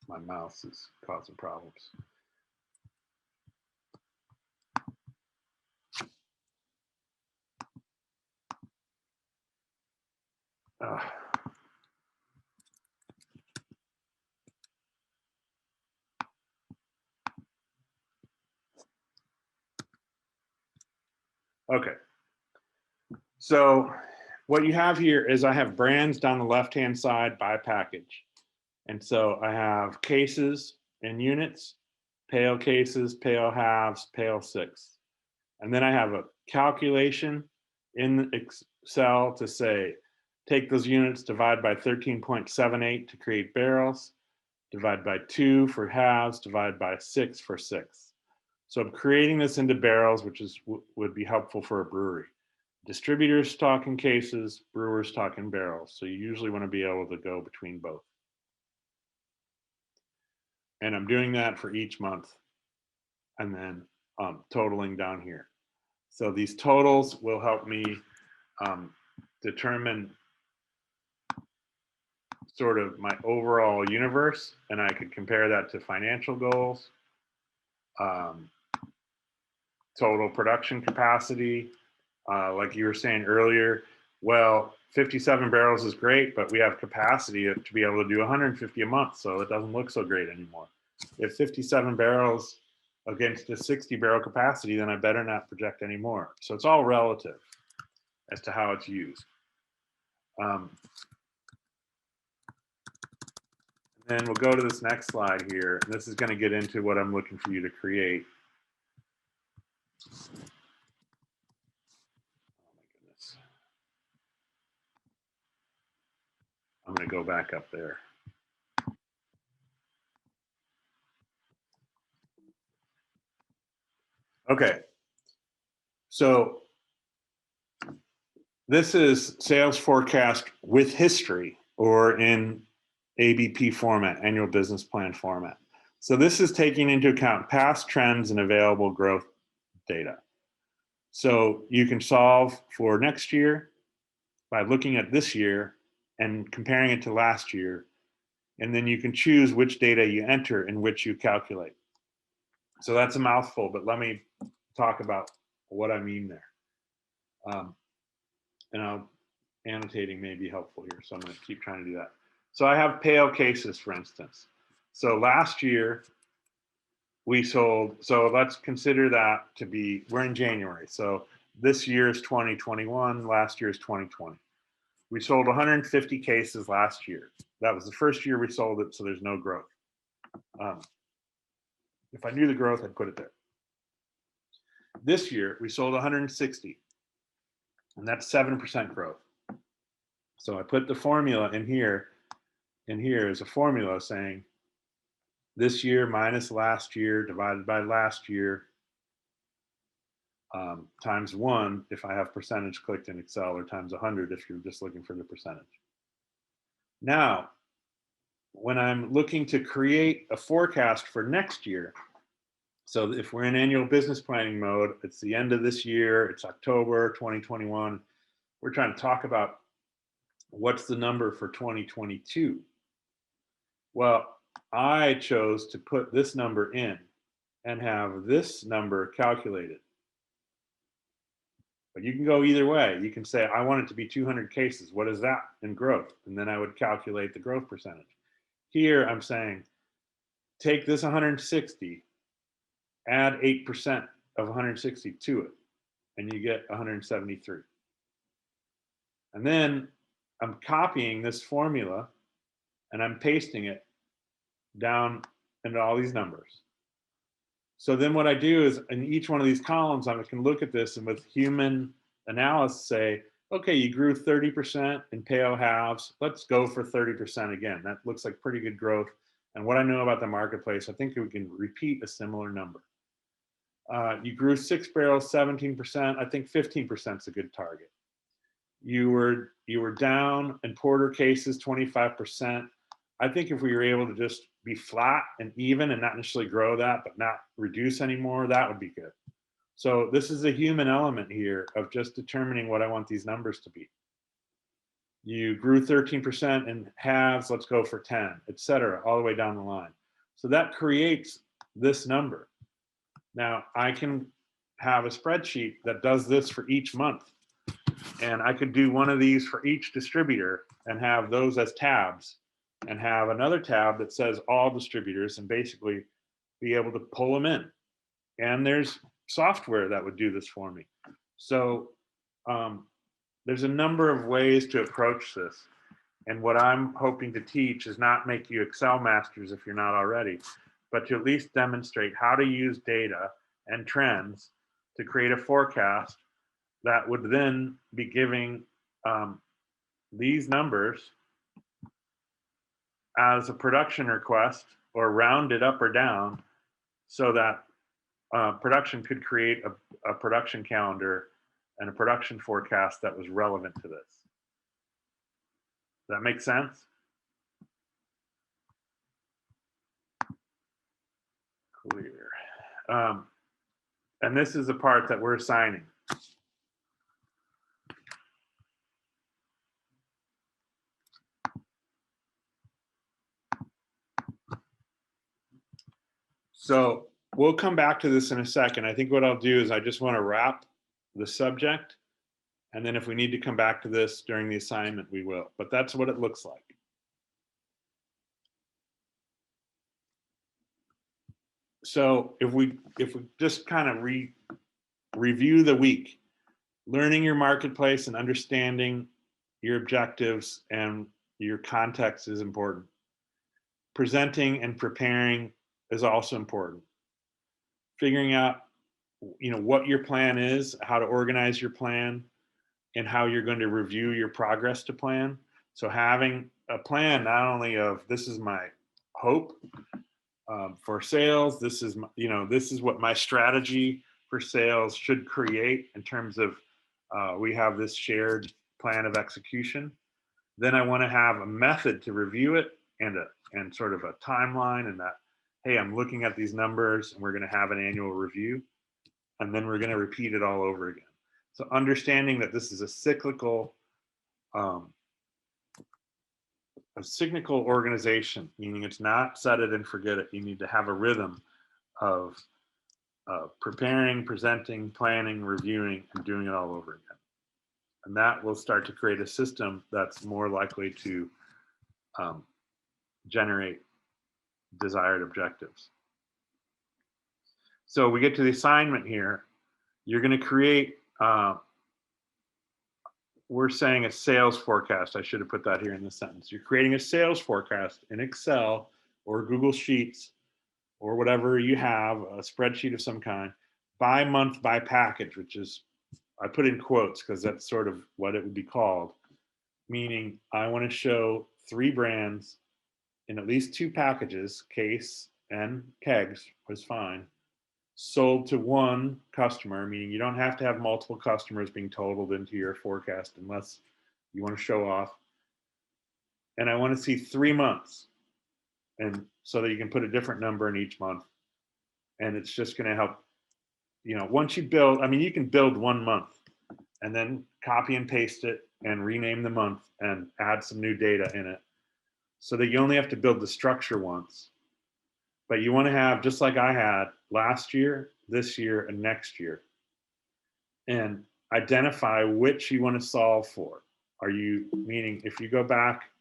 My mouse is causing problems. Okay. So what you have here is I have brands down the left-hand side by package. And so I have cases and units, pale cases, pale halves, pale six. And then I have a calculation in Excel to say, take those units, divide by 13.78 to create barrels, divide by 2 for halves, divide by 6 for sixths. So I'm creating this into barrels, which would be helpful for a brewery. Distributors talk in cases, brewers talk in barrels. So you usually want to be able to go between both. And I'm doing that for each month, and then totaling down here. So these totals will help me determine sort of my overall universe, and I could compare that to financial goals, total production capacity. Like you were saying earlier, well, 57 barrels is great, but we have capacity to be able to do 150 a month, so it doesn't look so great anymore. If 57 barrels against a 60 barrel capacity, then I better not project anymore. So it's all relative as to how it's used. Then we'll go to this next slide here. And this is going to get into what I'm looking for you to create. Oh my goodness. I'm going to go back up there. Okay. So this is sales forecast with history, or in ABP format, annual business plan format. So this is taking into account past trends and available growth data. So you can solve for next year by looking at this year and comparing it to last year. And then you can choose which data you enter and which you calculate. So that's a mouthful, but let me talk about what I mean there. And annotating may be helpful here, so I'm going to keep trying to do that. So I have pale cases, for instance. So last year we sold, so let's consider that to be, we're in January. So this year is 2021, last year is 2020. We sold 150 cases last year. That was the first year we sold it, so there's no growth. If I knew the growth, I'd put it there. This year we sold 160, and that's 7% growth. So I put the formula in here. And here is a formula saying this year minus last year divided by last year times 1 if I have percentage clicked in Excel, or times 100 if you're just looking for the percentage. Now, when I'm looking to create a forecast for next year, so if we're in annual business planning mode, it's the end of this year, it's October 2021, we're trying to talk about what's the number for 2022. Well, I chose to put this number in and have this number calculated. But you can go either way. You can say, I want it to be 200 cases. What is that in growth? And then I would calculate the growth percentage. Here, I'm saying, take this 160, add 8% of 160 to it, and you get 173. And then I'm copying this formula and I'm pasting it down into all these numbers. So then what I do is in each one of these columns, I can look at this and with human analysis say, okay, you grew 30% in pale halves. Let's go for 30% again. That looks like pretty good growth. And what I know about the marketplace, I think we can repeat a similar number. You grew 6 barrels, 17%. I think 15% is a good target. You were down in porter cases, 25%. I think if we were able to just be flat and even and not necessarily grow that, but not reduce anymore, that would be good. So this is a human element here of just determining what I want these numbers to be. You grew 13% in halves, let's go for 10, et cetera, all the way down the line. So that creates this number. Now I can have a spreadsheet that does this for each month. And I could do one of these for each distributor and have those as tabs, and have another tab that says all distributors, and basically be able to pull them in. And there's software that would do this for me. So there's a number of ways to approach this. And what I'm hoping to teach is not make you Excel masters if you're not already, but to at least demonstrate how to use data and trends to create a forecast that would then be giving these numbers as a production request, or rounded up or down, so that production could create a production calendar and a production forecast that was relevant to this. Does that make sense? clear. And this is the part that we're assigning. So we'll come back to this in a second. I think what I'll do is I just want to wrap the subject. And then if we need to come back to this during the assignment, we will. But that's what it looks like. So if we just kind of review the week, learning your marketplace and understanding your objectives and your context is important. Presenting and preparing is also important. Figuring out, what your plan is, how to organize your plan, and how you're going to review your progress to plan. So having a plan, not only of this is my hope for sales, this is this is what my strategy for sales should create in terms of we have this shared plan of execution. Then I want to have a method to review it and sort of a timeline, and that, hey, I'm looking at these numbers and we're going to have an annual review, and then we're going to repeat it all over again. So understanding that this is a cyclical organization, meaning it's not set it and forget it. You need to have a rhythm of preparing, presenting, planning, reviewing, and doing it all over again. And that will start to create a system that's more likely to generate desired objectives. So we get to the assignment here. You're going to create, we're saying a sales forecast. I should have put that here in the sentence. You're creating a sales forecast in Excel or Google Sheets or whatever you have, a spreadsheet of some kind, by month, by package, which is, I put in quotes because that's sort of what it would be called. Meaning I want to show 3 brands in at least 2 packages, case and kegs was fine, sold to 1 customer, meaning you don't have to have multiple customers being totaled into your forecast unless you want to show off. And I want to see 3 months, and so that you can put a different number in each month. And it's just going to help, once you build, you can build 1 month and then copy and paste it and rename the month and add some new data in it, so that you only have to build the structure once. But you want to have, just like I had last year, this year, and next year, and identify which you want to solve for. Meaning if you go back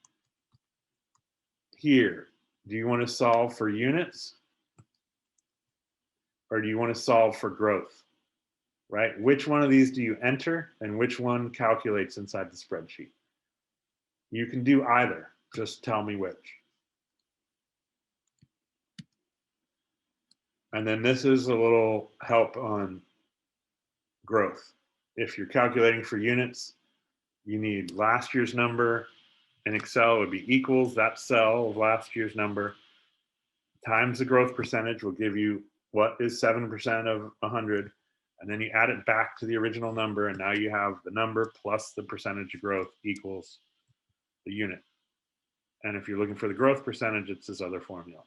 here, do you want to solve for units or do you want to solve for growth, right? Which one of these do you enter and which one calculates inside the spreadsheet? You can do either, just tell me which. And then this is a little help on growth. If you're calculating for units, you need last year's number. In Excel, it would be equals that cell of last year's number times the growth percentage will give you what is 7% of 100. And then you add it back to the original number, and now you have the number plus the percentage of growth equals the unit. And if you're looking for the growth percentage, it's this other formula.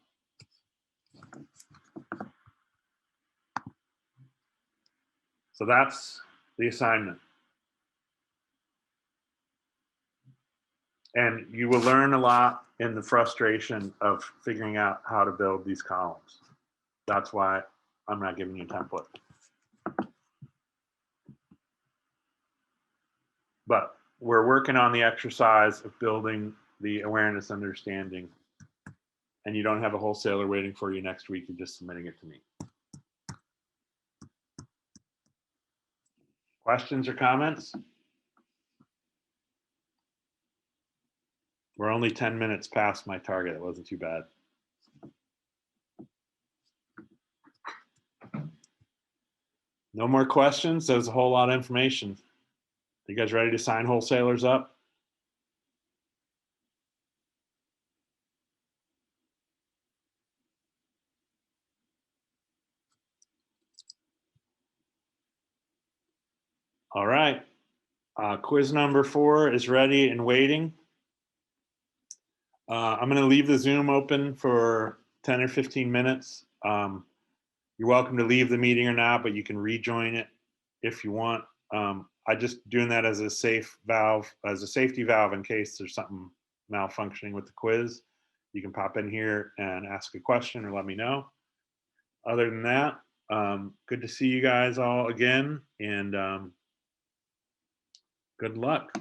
So that's the assignment. And you will learn a lot in the frustration of figuring out how to build these columns. That's why I'm not giving you a template. But we're working on the exercise of building the awareness understanding. And you don't have a wholesaler waiting for you next week. You're just submitting it to me. Questions or comments? We're only 10 minutes past my target. It wasn't too bad. No more questions? There's a whole lot of information. You guys ready to sign wholesalers up? All right. Quiz number 4 is ready and waiting. I'm going to leave the Zoom open for 10 or 15 minutes. You're welcome to leave the meeting or not, but you can rejoin it if you want. I just doing that as a safe valve, as a safety valve in case there's something malfunctioning with the quiz. You can pop in here and ask a question or let me know. Other than that, good to see you guys all again, and good luck.